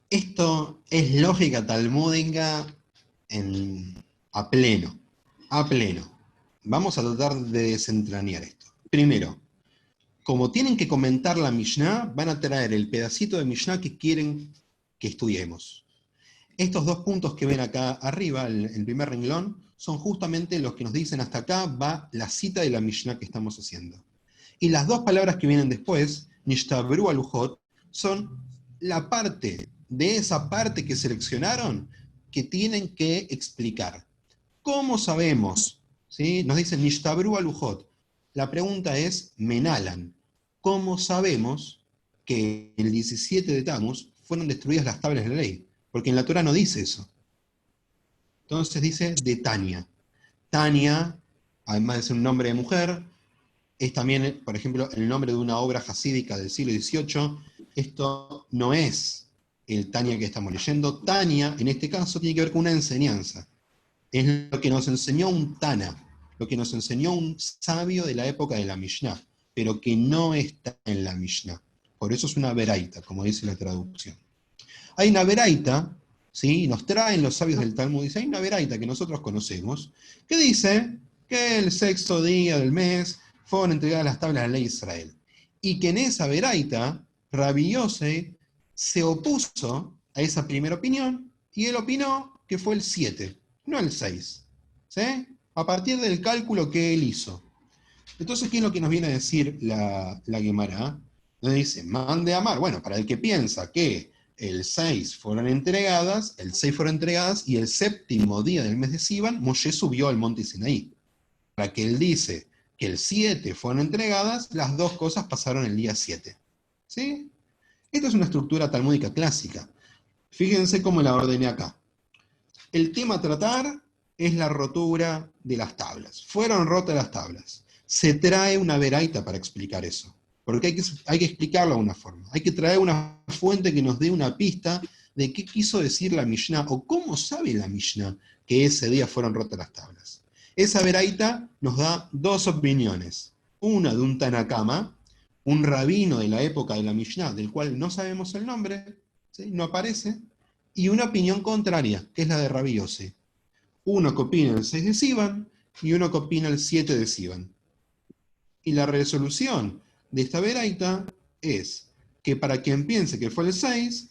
Esto es lógica talmúdica a pleno. Vamos a tratar de desentrañar esto. Primero, como tienen que comentar la Mishnah, van a traer el pedacito de Mishnah que quieren que estudiemos. Estos 2 puntos que ven acá arriba, el primer renglón, son justamente los que nos dicen hasta acá va la cita de la Mishnah que estamos haciendo. Y las 2 palabras que vienen después, Nishtabru aluchot, son la parte de esa parte que seleccionaron que tienen que explicar. ¿Cómo sabemos? ¿Sí? Nos dicen Nishtabru aluchot. La pregunta es, Menalan, ¿cómo sabemos que el 17 de Tammuz fueron destruidas las tablas de la ley? Porque en la Torah no dice eso. Entonces dice de Tania. Tania, además de ser un nombre de mujer, es también, por ejemplo, el nombre de una obra jasídica del siglo XVIII. Esto no es el Tania que estamos leyendo. Tania, en este caso, tiene que ver con una enseñanza. es lo que nos enseñó un Tana, lo que nos enseñó un sabio de la época de la Mishnah, pero que no está en la Mishnah. Por eso es una veraita, como dice la traducción. Hay una veraita, ¿sí? Nos traen los sabios del Talmud, dice, hay una veraita que nosotros conocemos, que dice que el 6º día del mes fueron entregadas las tablas de la ley de Israel. Y que en esa veraita, Rabbi Yossi se opuso a esa primera opinión, y él opinó que fue el 7, no el 6. ¿Sí? A partir del cálculo que él hizo. Entonces, ¿qué es lo que nos viene a decir la Gemara? Nos dice, mande a Amar. Bueno, para el que piensa que el 6 fueron entregadas y el 7º día del mes de Sivan, Moshe subió al monte Sinaí. Para que él dice que el 7 fueron entregadas, las dos cosas pasaron el día 7. ¿Sí? Esta es una estructura talmúdica clásica. Fíjense cómo la ordené acá. El tema a tratar es la rotura de las tablas. Fueron rotas las tablas. Se trae una veraita para explicar eso. Porque hay que explicarlo de una forma. Hay que traer una fuente que nos dé una pista de qué quiso decir la Mishnah, o cómo sabe la Mishnah que ese día fueron rotas las tablas. Esa veraita nos da dos opiniones. Una de un Tanakama, un rabino de la época de la Mishnah, del cual no sabemos el nombre, ¿sí? No aparece, y una opinión contraria, que es la de Rabbi Yossi. Uno que opina el 6 de Sivan, y uno que opina el 7 de Sivan. Y la resolución de esta veraita es que para quien piense que fue el 6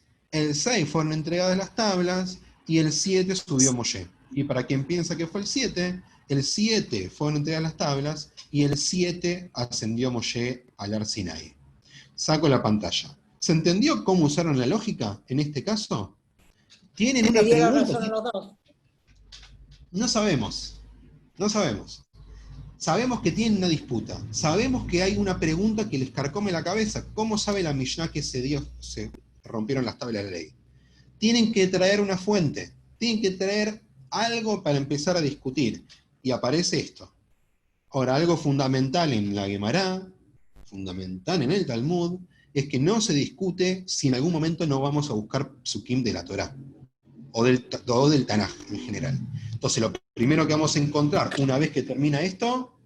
fueron entregadas las tablas, y el 7 subió Moshe. Y para quien piensa que fue el 7 fueron entregadas las tablas, y el 7 ascendió Moshe al Ar Sinai. Saco la pantalla. ¿Se entendió cómo usaron la lógica en este caso? ¿Tienen una ¿Le dieron pregunta? razón a los dos? No sabemos. No sabemos. Sabemos que tienen una disputa. Sabemos que hay una pregunta que les carcome la cabeza. ¿Cómo sabe la Mishnah que se rompieron las tablas de la ley? Tienen que traer una fuente. Tienen que traer algo para empezar a discutir. Y aparece esto. Ahora, algo fundamental en la Gemara, fundamental en el Talmud, es que no se discute si en algún momento no vamos a buscar psukim de la Torá, o del Tanaj en general. Entonces, lo primero que vamos a encontrar una vez que termina esto,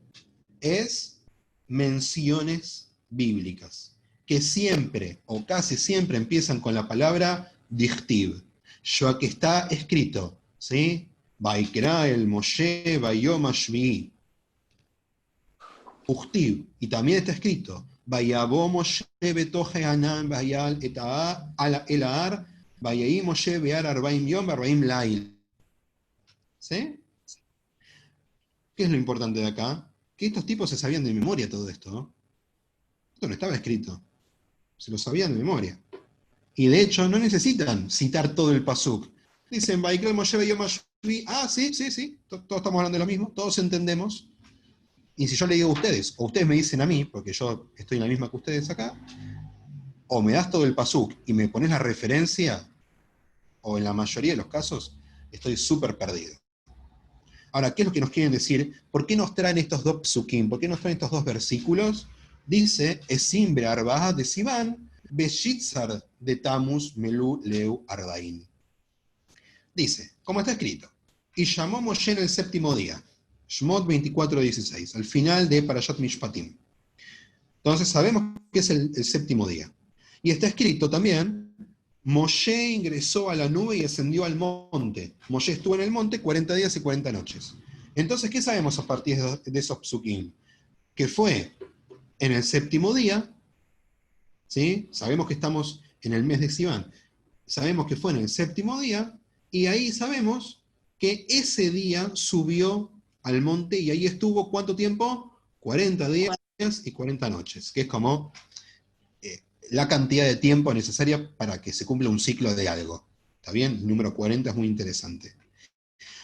es menciones bíblicas, que siempre, o casi siempre, empiezan con la palabra dichtiv, ya que está escrito, ¿sí? Vaikra el Moshe Vayom Ashvi'i. Uchtiv, y también está escrito, Vayabo Moshe betoje anan vayal el ahar, Vayaí Moshe bear arbaim yom arbaim lail. ¿Sí? ¿Qué es lo importante de acá? Que estos tipos se sabían de memoria todo esto, ¿no? Esto no estaba escrito. Se lo sabían de memoria. Y de hecho no necesitan citar todo el pasuk. Dicen, Vaikra Moshe Vayom Ashvi'i. Ah, sí. Todos estamos hablando de lo mismo, todos entendemos. Y si yo le digo a ustedes, o ustedes me dicen a mí, porque yo estoy en la misma que ustedes acá, o me das todo el pasuk y me pones la referencia, o en la mayoría de los casos, estoy súper perdido. Ahora, ¿qué es lo que nos quieren decir? ¿Por qué nos traen estos dos psukim? ¿Por qué nos traen estos dos versículos? Dice, Esim be'arba'a de Sivan, be'shitzar de Tamus melu leu arbaín. Dice, como está escrito, y llamó Moshe en el 7º día, Shmot 24:16, al final de Parashat Mishpatim. Entonces sabemos que es el 7º día. Y está escrito también, Moshe ingresó a la nube y ascendió al monte. Moshe estuvo en el monte 40 días y 40 noches. Entonces, ¿qué sabemos a partir de esos psukim? Que fue en el 7º día, ¿sí? Sabemos que estamos en el mes de Sivan. Sabemos que fue en el 7º día, y ahí sabemos que ese día subió al monte, y ahí estuvo, ¿cuánto tiempo? 40 días y 40 noches, que es como la cantidad de tiempo necesaria para que se cumpla un ciclo de algo. ¿Está bien? El número 40 es muy interesante.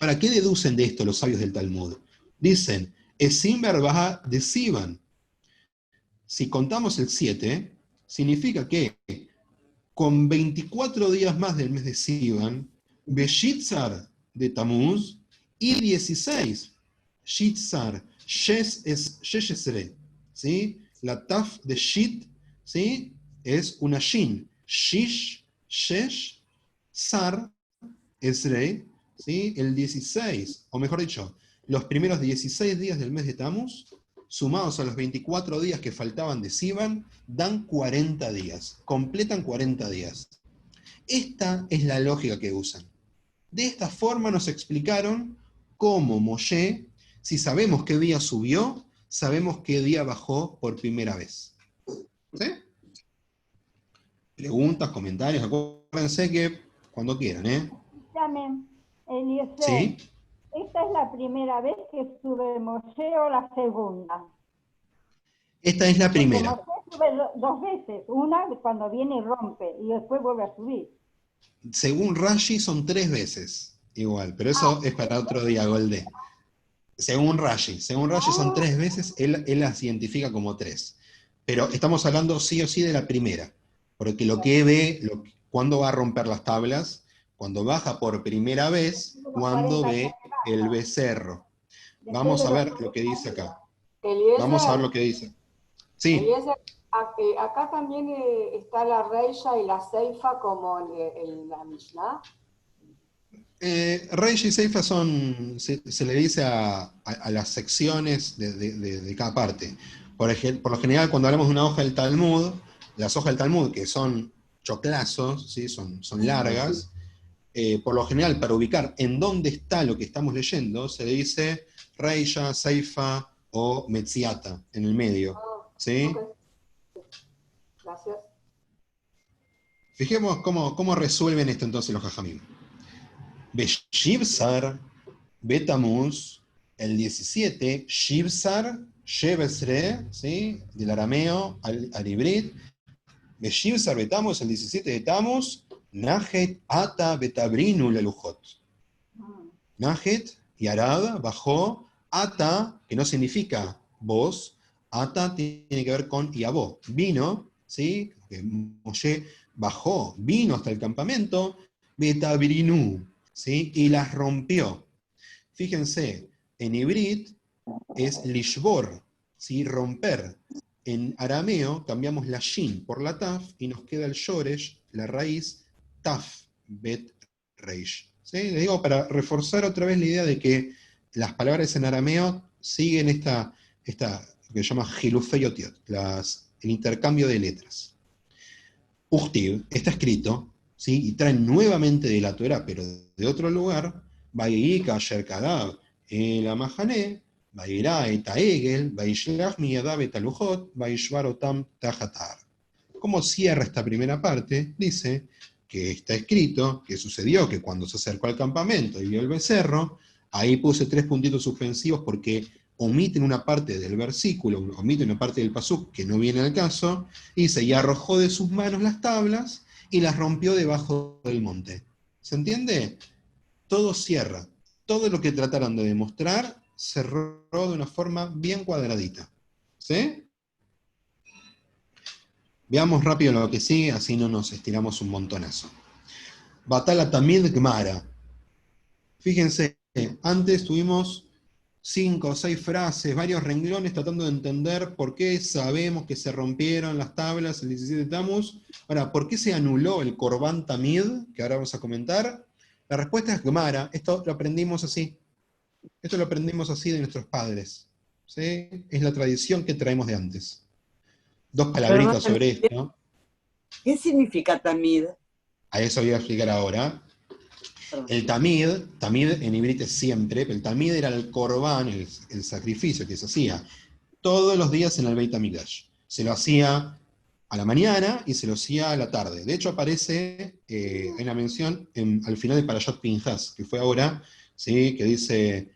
¿Para qué deducen de esto los sabios del Talmud? Dicen, Esim be'arba'a de Sivan. Si contamos el 7, significa que con 24 días más del mes de Sivan, Beshitzar de Tamuz, y 16, Shitzar, Shes es Sheshesre, ¿sí? La Taf de Shit, ¿sí? Es una Shin. Shish, Shesh, Sar, Esre, ¿sí? El 16, o mejor dicho, los primeros 16 días del mes de Tammuz, sumados a los 24 días que faltaban de Sivan, dan 40 días, completan 40 días. Esta es la lógica que usan. De esta forma nos explicaron cómo Moshe, si sabemos qué día subió, sabemos qué día bajó por primera vez. ¿Sí? Preguntas, comentarios, acuérdense que cuando quieran, ¿eh? Escúchame, Eliezer, ¿Sí? ¿esta es la primera vez que sube Moshe o la segunda? Esta es la primera. Porque Moshe sube dos veces, una cuando viene y rompe, y después vuelve a subir. Según Rashi son 3 veces, igual, pero eso es para otro día, Golde. Según Rashi son 3 veces, él las identifica como 3. Pero estamos hablando sí o sí de la primera, porque lo que ve, cuando va a romper las tablas, cuando baja por primera vez, cuando ve el becerro. Vamos a ver lo que dice acá. Vamos a ver lo que dice. Sí. Eliezer, acá también está la Reisha y la Seifa como en la Mishnah. Reish y Seifa se le dice a las secciones de cada parte. Por lo general, cuando hablamos de una hoja del Talmud, las hojas del Talmud, que son choclazos, ¿sí? son largas, por lo general, para ubicar en dónde está lo que estamos leyendo, se le dice Reisha, Seifa o Metziata, en el medio. ¿Sí? Okay. Gracias. Fijemos cómo resuelven esto entonces los Jajamim. Shivsar, Betamuz, el 17, Shivsar, Shevesre, ¿sí? Del arameo al hibrid. Shivsar Betamuz, el 17 de Tamuz, Najet Ata Betabrinu Lelujot. Najet y Arad bajó, Ata, que no significa vos, Ata tiene que ver con Yabó. Vino, ¿sí? Que Moshe bajó, vino hasta el campamento, Betabrinu, ¿sí? Y las rompió. Fíjense, en hibrid es lishbor, ¿sí? Romper. En arameo cambiamos la shin por la taf y nos queda el shoresh, la raíz, taf, bet, reish. ¿Sí? Les digo para reforzar otra vez la idea de que las palabras en arameo siguen esta que se llama Hilufei Otiot, el intercambio de letras. Uchtiv está escrito, ¿sí? Y trae nuevamente de la Torah, pero de otro lugar, Vayika Sherkadav el Amahané, Vayirá et Aegel, Vayishlach miyadav et alujot, Vayishvar otam tajatar. ¿Cómo cierra esta primera parte? Dice que está escrito, que sucedió que cuando se acercó al campamento y vio el becerro, ahí puse 3 puntitos suspensivos porque omiten una parte del versículo, omiten una parte del pasuk que no viene al caso, y dice, y arrojó de sus manos las tablas y las rompió debajo del monte. ¿Se entiende? Todo cierra. Todo lo que trataron de demostrar cerró de una forma bien cuadradita. ¿Sí? Veamos rápido lo que sigue, así no nos estiramos un montonazo. Batala Tamid Gmara. Fíjense, antes tuvimos 5 o 6 frases, varios renglones tratando de entender por qué sabemos que se rompieron las tablas el 17 de Tammuz. Ahora, ¿por qué se anuló el Korban Tamid? Que ahora vamos a comentar. La respuesta es Gemara. Esto lo aprendimos así. Esto lo aprendimos así de nuestros padres. ¿Sí? Es la tradición que traemos de antes. 2 palabritas sobre esto. ¿Qué significa Tamid? A eso voy a explicar ahora. El tamid en hibrid es siempre, pero el tamid era el korban, el sacrificio que se hacía todos los días en el Beit HaMikdash. Se lo hacía a la mañana y se lo hacía a la tarde. De hecho aparece en la mención al final de Parashat Pinjas, que fue ahora, ¿sí? Que dice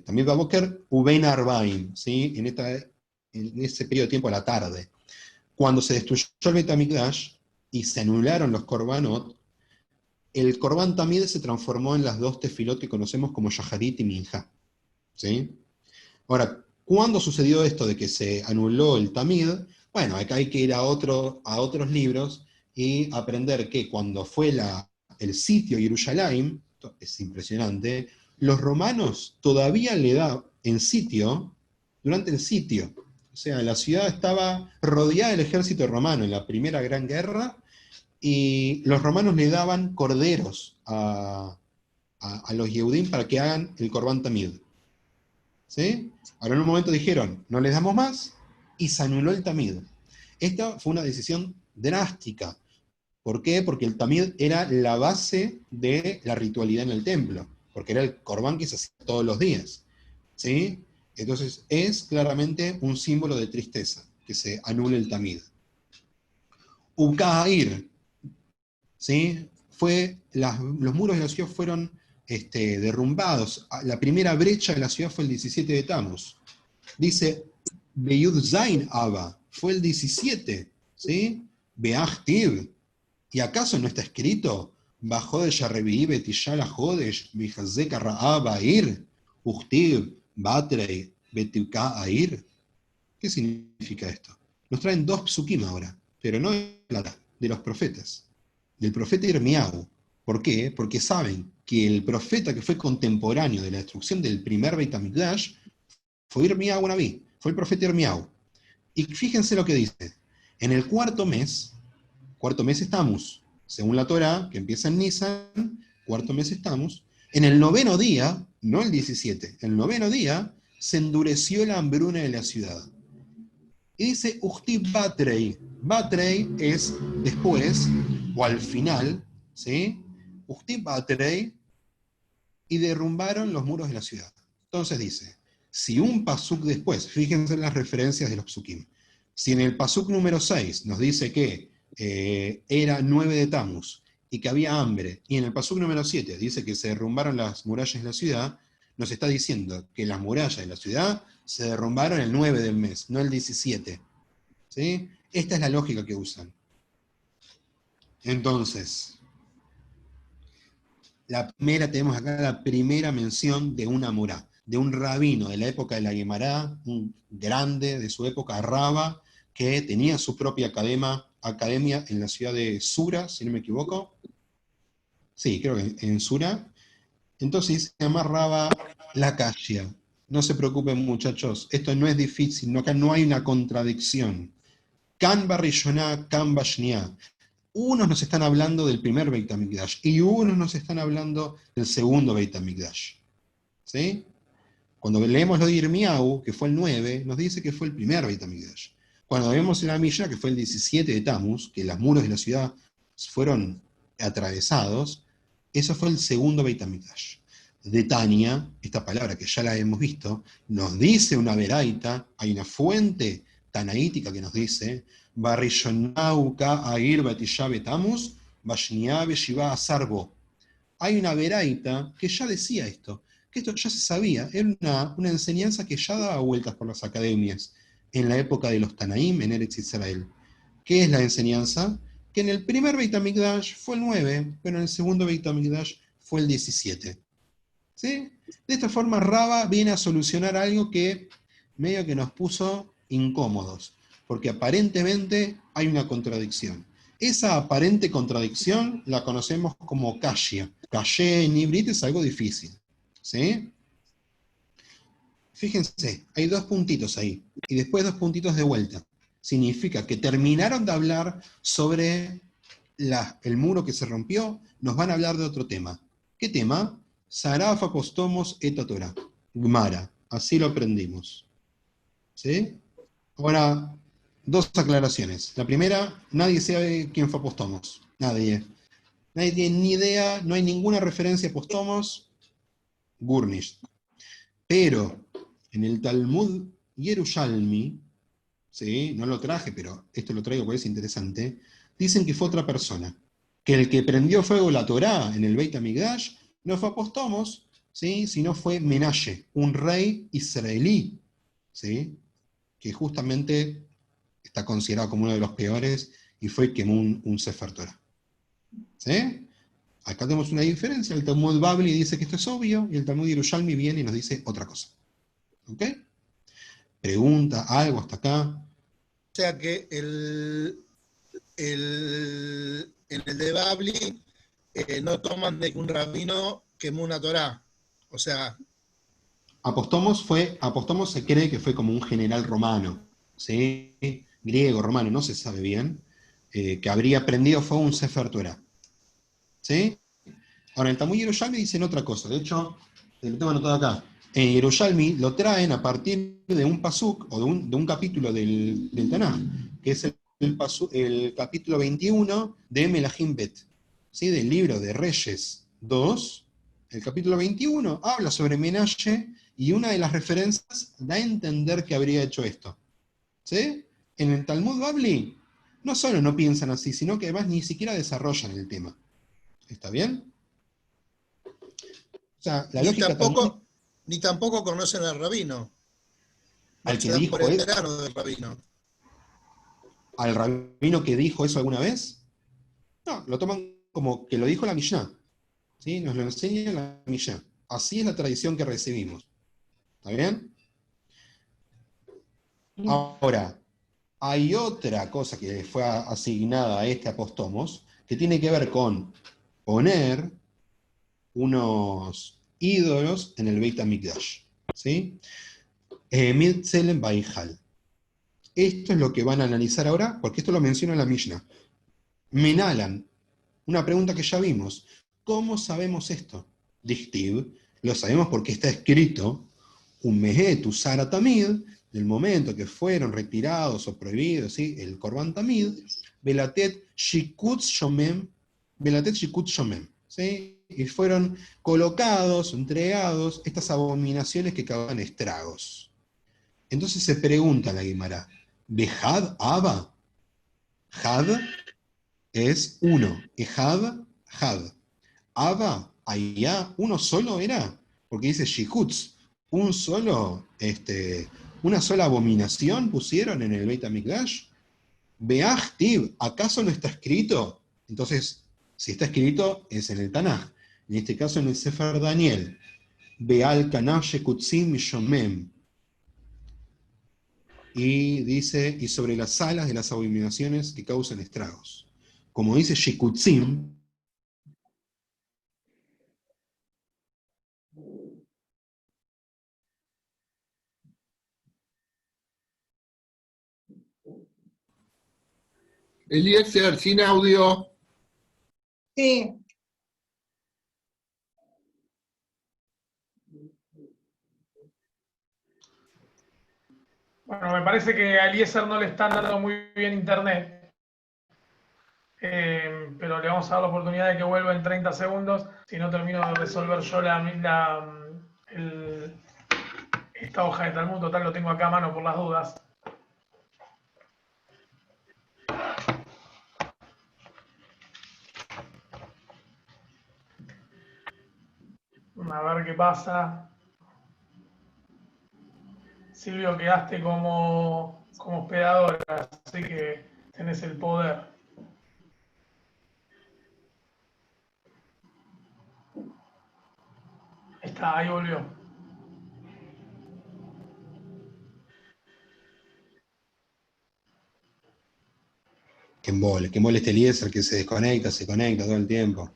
Tamid Baboker Ubein Arbaim, ¿sí? En ese periodo de tiempo a la tarde. Cuando se destruyó el Beit HaMikdash y se anularon los korbanot, el Korban Tamid se transformó en las 2 tefilot que conocemos como Shaharit y Minja. ¿Sí? Ahora, ¿cuándo sucedió esto de que se anuló el Tamid? Bueno, acá hay que ir a otros libros y aprender que cuando fue el sitio Jerusalén, es impresionante, los romanos todavía le daban en sitio, durante el sitio. O sea, la ciudad estaba rodeada del ejército romano en la Primera Gran Guerra, y los romanos le daban corderos a a los Yehudim para que hagan el Korban Tamid. ¿Sí? Ahora en un momento dijeron, no les damos más, y se anuló el Tamid. Esta fue una decisión drástica. ¿Por qué? Porque el Tamid era la base de la ritualidad en el templo, porque era el Korban que se hacía todos los días. ¿Sí? Entonces es claramente un símbolo de tristeza, que se anule el Tamid. Ukair, ¿sí? Los muros de la ciudad fueron derrumbados. La primera brecha de la ciudad fue el 17 de Tammuz. Dice, Beyud Zain Abba, fue el 17, ¿sí? Beachtiv. ¿Y acaso no está escrito? Bajó de Yarrebi Betishal Jodesh, Bijazeka Raab Air, Uchtiv, Batrei, Betuka Air. ¿Qué significa esto? Nos traen dos psukim ahora, pero no de los profetas, del profeta Irmiau. ¿Por qué? Porque saben que el profeta que fue contemporáneo de la destrucción del primer Beit HaMikdash fue Irmiau Naví, fue el profeta Irmiau. Y fíjense lo que dice. En el cuarto mes estamos, según la Torá, que empieza en Nisan, cuarto mes estamos, en el noveno día, no el 17, el noveno día, se endureció la hambruna de la ciudad. Y dice, Uchtiv Batrei. Batrei es después, o al final, ¿sí? Uchtiv Batrei, y derrumbaron los muros de la ciudad. Entonces dice, si un pasuk después, fíjense en las referencias de los psukim, si en el pasuk número 6 nos dice que era 9 de Tammuz, y que había hambre, y en el pasuk número 7 dice que se derrumbaron las murallas de la ciudad, nos está diciendo que las murallas de la ciudad se derrumbaron el 9 del mes, no el 17. ¿Sí? Esta es la lógica que usan. Entonces, tenemos acá la primera mención de una murá, de un rabino de la época de la Guemará, un grande de su época, Raba, que tenía su propia academia en la ciudad de Sura, si no me equivoco. Sí, creo que en Sura. Entonces se llama Raba Lakashia. No se preocupen, muchachos, esto no es difícil, acá no hay una contradicción. Kan Barishoná, Kan Bashniá. Unos nos están hablando del primer Beit HaMikdash y unos nos están hablando del segundo Beit HaMikdash. ¿Sí? Cuando leemos lo de Irmiau, que fue el 9, nos dice que fue el primer Beit HaMikdash. Cuando vemos en la Mishnah, que fue el 17 de Tammuz, que los muros de la ciudad fueron atravesados, eso fue el segundo Beit HaMikdash. De Tania, esta palabra que ya la hemos visto, nos dice una veraita, hay una fuente tanaítica que nos dice, Barishonauka Air Batishá Betamuz, Bashniá Beshiva Asarbo. Hay una veraita que ya decía esto, que esto ya se sabía, era una enseñanza que ya daba vueltas por las academias en la época de los Tanaim en Eretz Israel. ¿Qué es la enseñanza? Que en el primer Beit HaMikdash fue el 9, pero en el segundo Beit HaMikdash fue el 17. ¿Sí? De esta forma Raba viene a solucionar algo que medio que nos puso incómodos, porque aparentemente hay una contradicción. Esa aparente contradicción la conocemos como kashia. Kashé en híbrido es algo difícil. ¿Sí? Fíjense, hay dos puntitos ahí, y después dos puntitos de vuelta. Significa que terminaron de hablar sobre el muro que se rompió, nos van a hablar de otro tema. ¿Qué tema? Saraf apostomos et Torah. Gmara. Así lo aprendimos. ¿Sí? Ahora, dos aclaraciones. La primera, nadie sabe quién fue Apostomos. Nadie. Nadie tiene ni idea, no hay ninguna referencia a Apostomos. Gurnish. Pero, en el Talmud Yerushalmi, ¿sí? No lo traje, pero esto lo traigo porque es interesante, dicen que fue otra persona. Que el que prendió fuego la Torá en el Beit HaMikdash no fue Apostomos, ¿sí? Sino fue Menashe, un rey israelí, ¿sí? Que justamente está considerado como uno de los peores y fue quemó un Sefer Torah. ¿Sí? Acá tenemos una diferencia, el Talmud Babli dice que esto es obvio, y el Talmud Yerushalmi viene y nos dice otra cosa. ¿Ok? Pregunta, algo hasta acá. O sea que en el de Babli no toman de que un rabino quemó una Torá. O sea... Apostomos se cree que fue como un general romano, ¿sí? Griego, romano, no se sabe bien, que habría prendido fuego un Sefer Torah. ¿Sí? Ahora, en Talmud Yerushalmi dicen otra cosa, de hecho, lo tengo anotado acá. En Yerushalmi lo traen a partir de un pasuk, o de un capítulo del Tanaj, que es el capítulo 21 de Melahim Bet, ¿sí? Del libro de Reyes 2, el capítulo 21, habla sobre Menashe, y una de las referencias da a entender que habría hecho esto. ¿Sí? En el Talmud Babli, no solo no piensan así, sino que además ni siquiera desarrollan el tema. ¿Está bien? O sea, la lógica talmúdica, Ni tampoco conocen al rabino. No al se que dan por dijo eso, enterado del rabino. al rabino que dijo eso alguna vez, no, lo toman como que lo dijo la Mishnah. ¿Sí? Nos lo enseña la Mishnah. Así es la tradición que recibimos. ¿Está bien? Ahora, hay otra cosa que fue asignada a este apóstomos, que tiene que ver con poner unos ídolos en el Beit HaMikdash. ¿Sí? Mitzelem Baihal. Esto es lo que van a analizar ahora, porque esto lo menciona la Mishnah. Menalan, una pregunta que ya vimos. ¿Cómo sabemos esto? Dichtiv, lo sabemos porque está escrito, un mehet usara tamid, del momento que fueron retirados o prohibidos, ¿sí? El korban tamid, velatet shikutz shomem, ¿sí? Y fueron colocados, entregados, estas abominaciones que causan estragos. Entonces se pregunta la Guimara, ¿Behad Abba? Had es uno, Ehad, Had. Abba, allá, uno solo era, porque dice Shihutz, un solo, una sola abominación pusieron en el Beit HaMikdash. Beach Tib, ¿acaso no está escrito? Entonces, si está escrito, es en el Tanaj. En este caso, en el Sefer Daniel. Beal Kanaf Shekutzim Shomem. Y dice, y sobre las alas de las abominaciones que causan estragos. Como dice Shekutzim, Eliezer, sin audio. Sí. Bueno, me parece que a Eliezer no le están dando muy bien internet. Pero le vamos a dar la oportunidad de que vuelva en 30 segundos. Si no, termino de resolver yo esta hoja de Talmud. Total, lo tengo acá a mano por las dudas. A ver qué pasa. Silvio, quedaste como hospedadora, así que tenés el poder. Está, ahí volvió. que embole este Eliezer que se desconecta, se conecta todo el tiempo.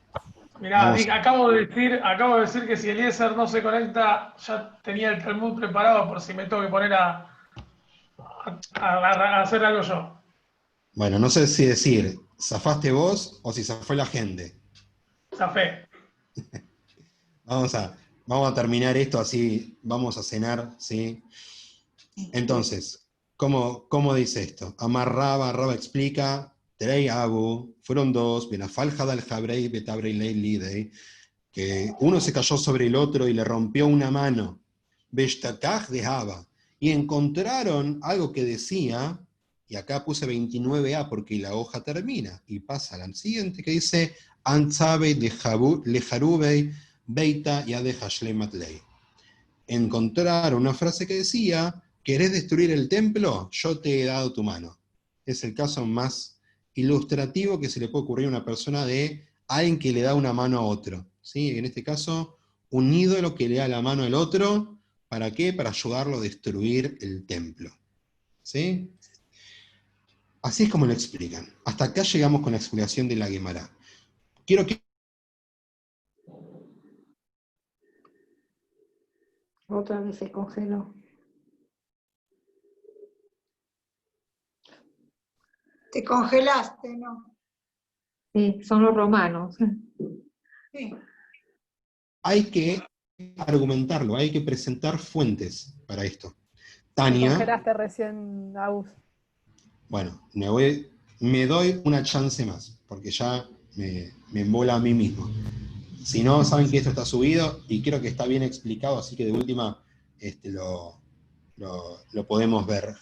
Mirá, acabo de decir que si Eliezer no se conecta, ya tenía el Talmud preparado por si me tengo que poner a hacer algo yo. Bueno, no sé si decir, ¿zafaste vos o si zafó la gente? Zafé. Vamos a terminar esto así, vamos a cenar, ¿sí? Entonces, ¿cómo dice esto? Amarraba, Raba explica, Terei Abu, fueron dos, Benafal Hadal Jabrei, Betabrei Lei Lidei, que uno se cayó sobre el otro y le rompió una mano, Beshtakaj de Haba, y encontraron algo que decía, y acá puse 29a porque la hoja termina, y pasa al siguiente que dice, Antzabe de Lejarubei, Beita Yade Hashlemat Lei. Encontraron una frase que decía, ¿querés destruir el templo? Yo te he dado tu mano. Es el caso más ilustrativo que se le puede ocurrir a una persona de alguien que le da una mano a otro. ¿Sí? En este caso, un ídolo que le da la mano al otro, ¿para qué? Para ayudarlo a destruir el templo. ¿Sí? Así es como lo explican. Hasta acá llegamos con la explicación de la Guemará. Quiero que... Otra vez se congeló. Te congelaste, ¿no? Sí, son los romanos. Sí. hay que argumentarlo, hay que presentar fuentes para esto. Te Tania, congelaste recién, Agus. bueno, me doy una chance más, porque ya me embola a mí mismo. Si no, saben que esto está subido y creo que está bien explicado, así que de última lo podemos ver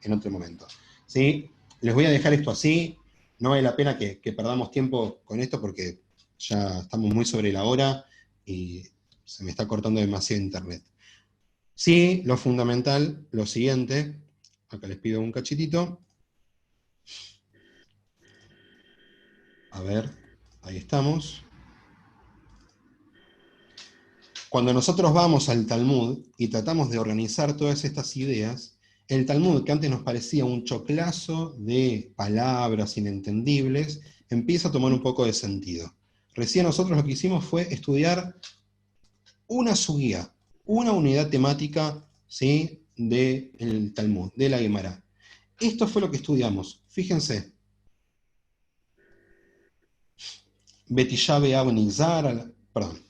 en otro momento. ¿Sí? Les voy a dejar esto así, no vale la pena que perdamos tiempo con esto porque ya estamos muy sobre la hora y se me está cortando demasiado internet. Sí, lo fundamental, lo siguiente, acá les pido un cachitito. A ver, ahí estamos. Cuando nosotros vamos al Talmud y tratamos de organizar todas estas ideas, el Talmud, que antes nos parecía un choclazo de palabras inentendibles, empieza a tomar un poco de sentido. Recién nosotros lo que hicimos fue estudiar una suguía, una unidad temática, ¿sí?, del Talmud, de la Gemara. Esto fue lo que estudiamos. Fíjense. Betishá B'Av Nigzar, perdón.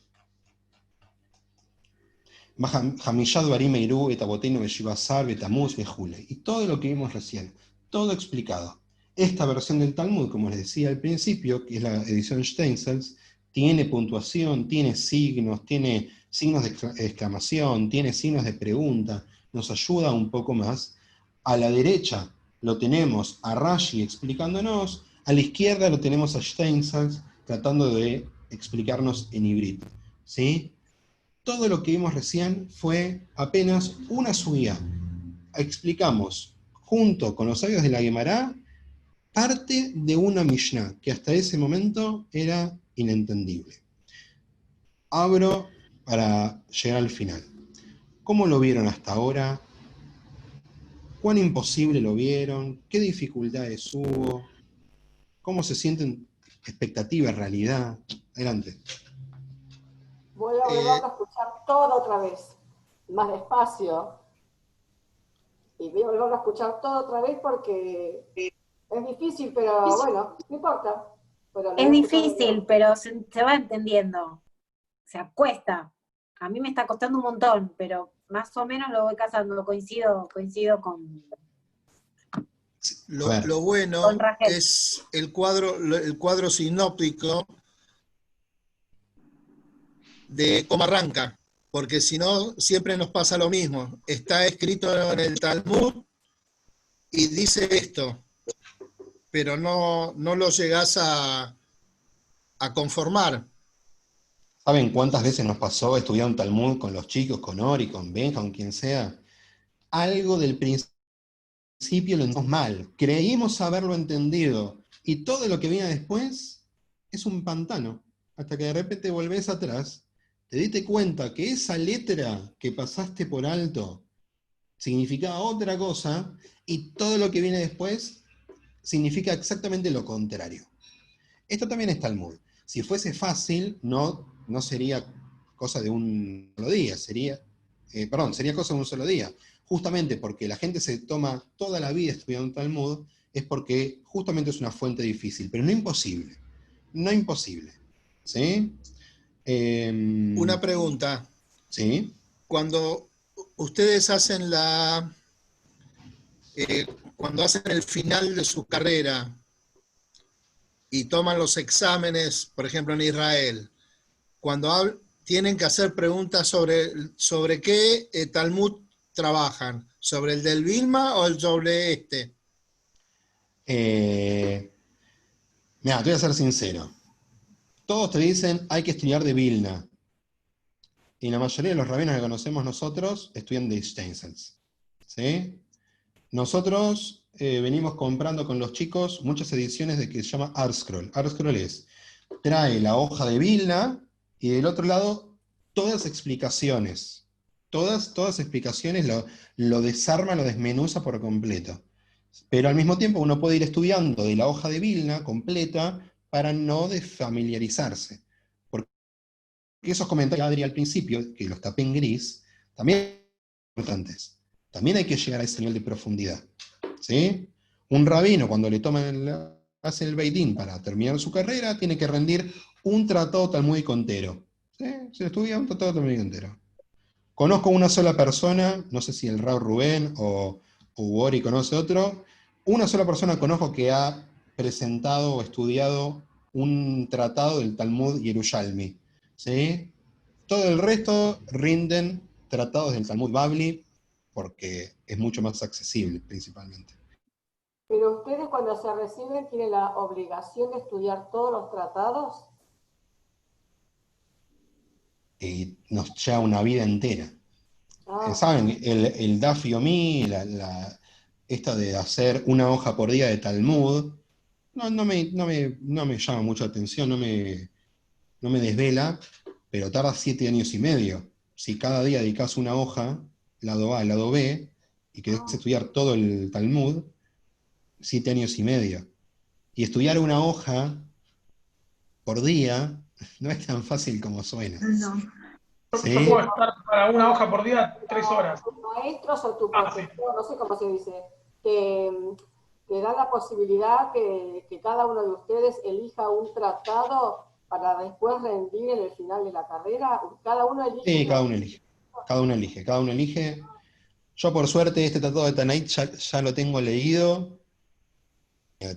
Y todo lo que vimos recién, todo explicado. Esta versión del Talmud, como les decía al principio, que es la edición Steinsaltz, tiene puntuación, tiene signos de exclamación, tiene signos de pregunta, nos ayuda un poco más. A la derecha lo tenemos a Rashi explicándonos, a la izquierda lo tenemos a Steinsaltz tratando de explicarnos en Ivrit, ¿sí? Todo lo que vimos recién fue apenas una suguía. Explicamos, junto con los sabios de la Gemara, parte de una Mishnah, que hasta ese momento era inentendible. Abro para llegar al final. ¿Cómo lo vieron hasta ahora? ¿Cuán imposible lo vieron? ¿Qué dificultades hubo? ¿Cómo se sienten expectativa, realidad? Adelante. Voy a volver a escuchar todo otra vez, más despacio. Y voy a volver a escuchar todo otra vez porque es difícil, pero bueno, no importa. Pero es difícil, pero se va entendiendo. Se cuesta. A mí me está costando un montón, pero más o menos lo voy cazando. Coincido con... Lo bueno es el cuadro sinóptico de cómo arranca, porque si no, siempre nos pasa lo mismo. Está escrito en el Talmud y dice esto, pero no lo llegás a conformar. ¿Saben cuántas veces nos pasó estudiar un Talmud con los chicos, con Ori, con Benja, con quien sea? Algo del principio lo entendimos mal, creímos haberlo entendido, y todo lo que viene después es un pantano, hasta que de repente volvés atrás, te diste cuenta que esa letra que pasaste por alto significaba otra cosa, y todo lo que viene después significa exactamente lo contrario. Esto también es Talmud. Si fuese fácil, no sería cosa de un solo día, sería cosa de un solo día. Justamente porque la gente se toma toda la vida estudiando Talmud, es porque justamente es una fuente difícil, pero no imposible. No imposible. ¿Sí? Una pregunta. ¿Sí? Cuando ustedes hacen cuando hacen el final de su carrera y toman los exámenes, por ejemplo en Israel, cuando tienen que hacer preguntas sobre qué Talmud trabajan, ¿sobre el del Vilma o el sobre este? Mira, te voy a ser sincero. Todos te dicen hay que estudiar de Vilna. Y la mayoría de los rabinos que conocemos nosotros estudian de Steinsaltz. ¿Sí? Nosotros venimos comprando con los chicos muchas ediciones de que se llama ArtScroll. ArtScroll trae la hoja de Vilna y del otro lado todas explicaciones. Todas explicaciones, lo desarma, lo desmenuza por completo. Pero al mismo tiempo uno puede ir estudiando de la hoja de Vilna completa para no desfamiliarizarse. Porque esos comentarios, Adri, al principio, que los tapé en gris, también son importantes. También hay que llegar a ese nivel de profundidad. ¿Sí? Un rabino, cuando le hace el Beit Din para terminar su carrera, tiene que rendir un tratado talmúdico entero. ¿Sí? Se estudia un tratado talmúdico entero. Conozco una sola persona, no sé si el Rab Rubén o Uri conoce otro, una sola persona conozco que ha presentado o estudiado un tratado del Talmud Yerushalmi. ¿Sí? Todo el resto rinden tratados del Talmud Bavli porque es mucho más accesible principalmente. Pero ustedes cuando se reciben tienen la obligación de estudiar todos los tratados. Y nos lleva una vida entera. ¿Saben? El Daf Yomi, esta de hacer una hoja por día de Talmud, no me llama mucho la atención, no me desvela, pero tarda 7 años y medio. Si cada día dedicas una hoja, lado A, lado B, y querés estudiar todo el Talmud, 7 años y medio. Y estudiar una hoja por día no es tan fácil como suena. No. ¿Sí? Yo puedo estar para una hoja por día 3 horas. Tus maestros o tu profesor, no sé cómo se dice, te dan la posibilidad que cada uno de ustedes elija un tratado para después rendir en el final de la carrera. Cada uno elige. Sí, cada uno elige. Cada uno elige. Yo, por suerte, este tratado de Tanait ya lo tengo leído.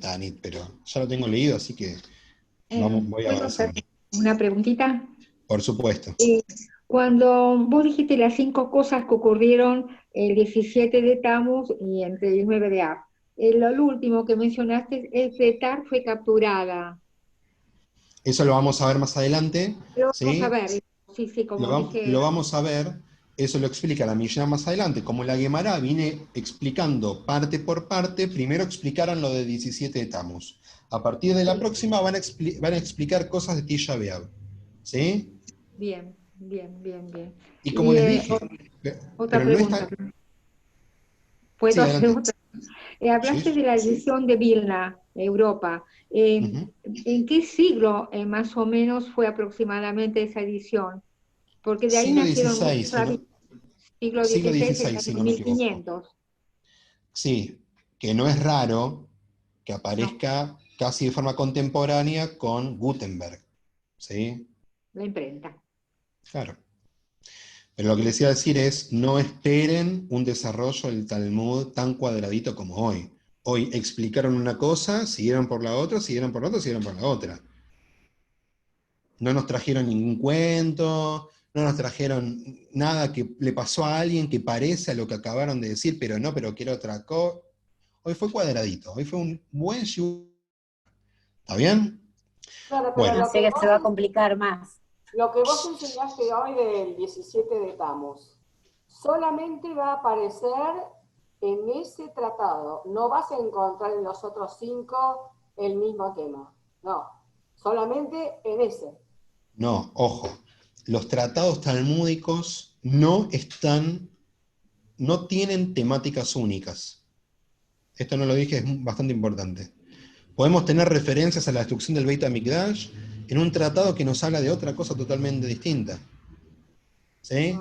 Tanit, pero ya lo tengo leído, así que voy a avanzar. Una preguntita. Por supuesto. Cuando vos dijiste las 5 cosas que ocurrieron el 17 de Tammuz y entre el 9 de Av, lo último que mencionaste es que Tar fue capturada. Eso lo vamos a ver más adelante. ¿sí? Vamos a ver, sí, como dije. Lo vamos a ver, eso lo explica la Mishnah más adelante. Como la Gemara viene explicando parte por parte, primero explicaron lo de 17 de Tammuz. A partir de la próxima van a explicar cosas de Tisha B'Av. ¿Sí? Bien. Y como les dije... Otra pregunta. ¿Puedo hacer otra? Hablaste de la edición de Vilna, Europa. ¿En qué siglo más o menos fue aproximadamente esa edición? Porque de ahí nacieron muchos rabinos. Siglo XVI, si no me equivoco. 1500. Sí, que no es raro que aparezca casi de forma contemporánea con Gutenberg. ¿Sí? La imprenta. Claro. Pero lo que les iba a decir es, no esperen un desarrollo del Talmud tan cuadradito como hoy. Hoy explicaron una cosa, siguieron por la otra, siguieron por la otra, siguieron por la otra. No nos trajeron ningún cuento, no nos trajeron nada que le pasó a alguien que parece a lo que acabaron de decir, pero quiero otra cosa. Hoy fue cuadradito, hoy fue un buen shiur. ¿Está bien? Claro, pero bueno. No sé que se va a complicar más. Lo que vos enseñaste hoy del 17 de Tammuz, solamente va a aparecer en ese tratado. No vas a encontrar en los otros 5 el mismo tema. No, solamente en ese. No, ojo. Los tratados talmúdicos no tienen temáticas únicas. Esto no lo dije, es bastante importante. Podemos tener referencias a la destrucción del Beit HaMikdash en un tratado que nos habla de otra cosa totalmente distinta. ¿Sí?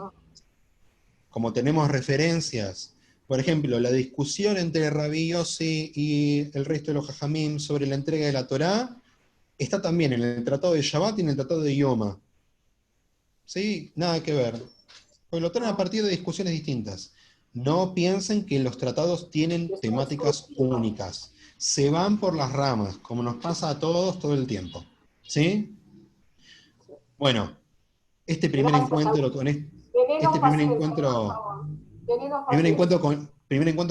Como tenemos referencias, por ejemplo, la discusión entre Rabbi Yossi y el resto de los Jajamim sobre la entrega de la Torá, está también en el tratado de Shabbat y en el tratado de Yoma. ¿Sí? Nada que ver. Porque lo traen a partir de discusiones distintas. No piensen que los tratados tienen temáticas únicas. Se van por las ramas, como nos pasa a todos todo el tiempo. ¿Sí? Bueno, este primer encuentro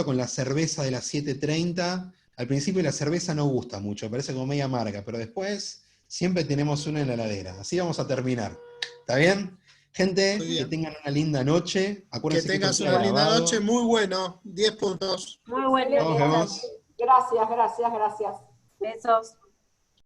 con la cerveza de las 7:30, al principio la cerveza no gusta mucho, parece como media amarga, pero después siempre tenemos una en la heladera. Así vamos a terminar. ¿Está bien? Gente, que tengan una linda noche. Acuérdense que tengas una linda noche, muy bueno, 10 puntos. Muy bueno. Nos vemos. Gracias. Besos.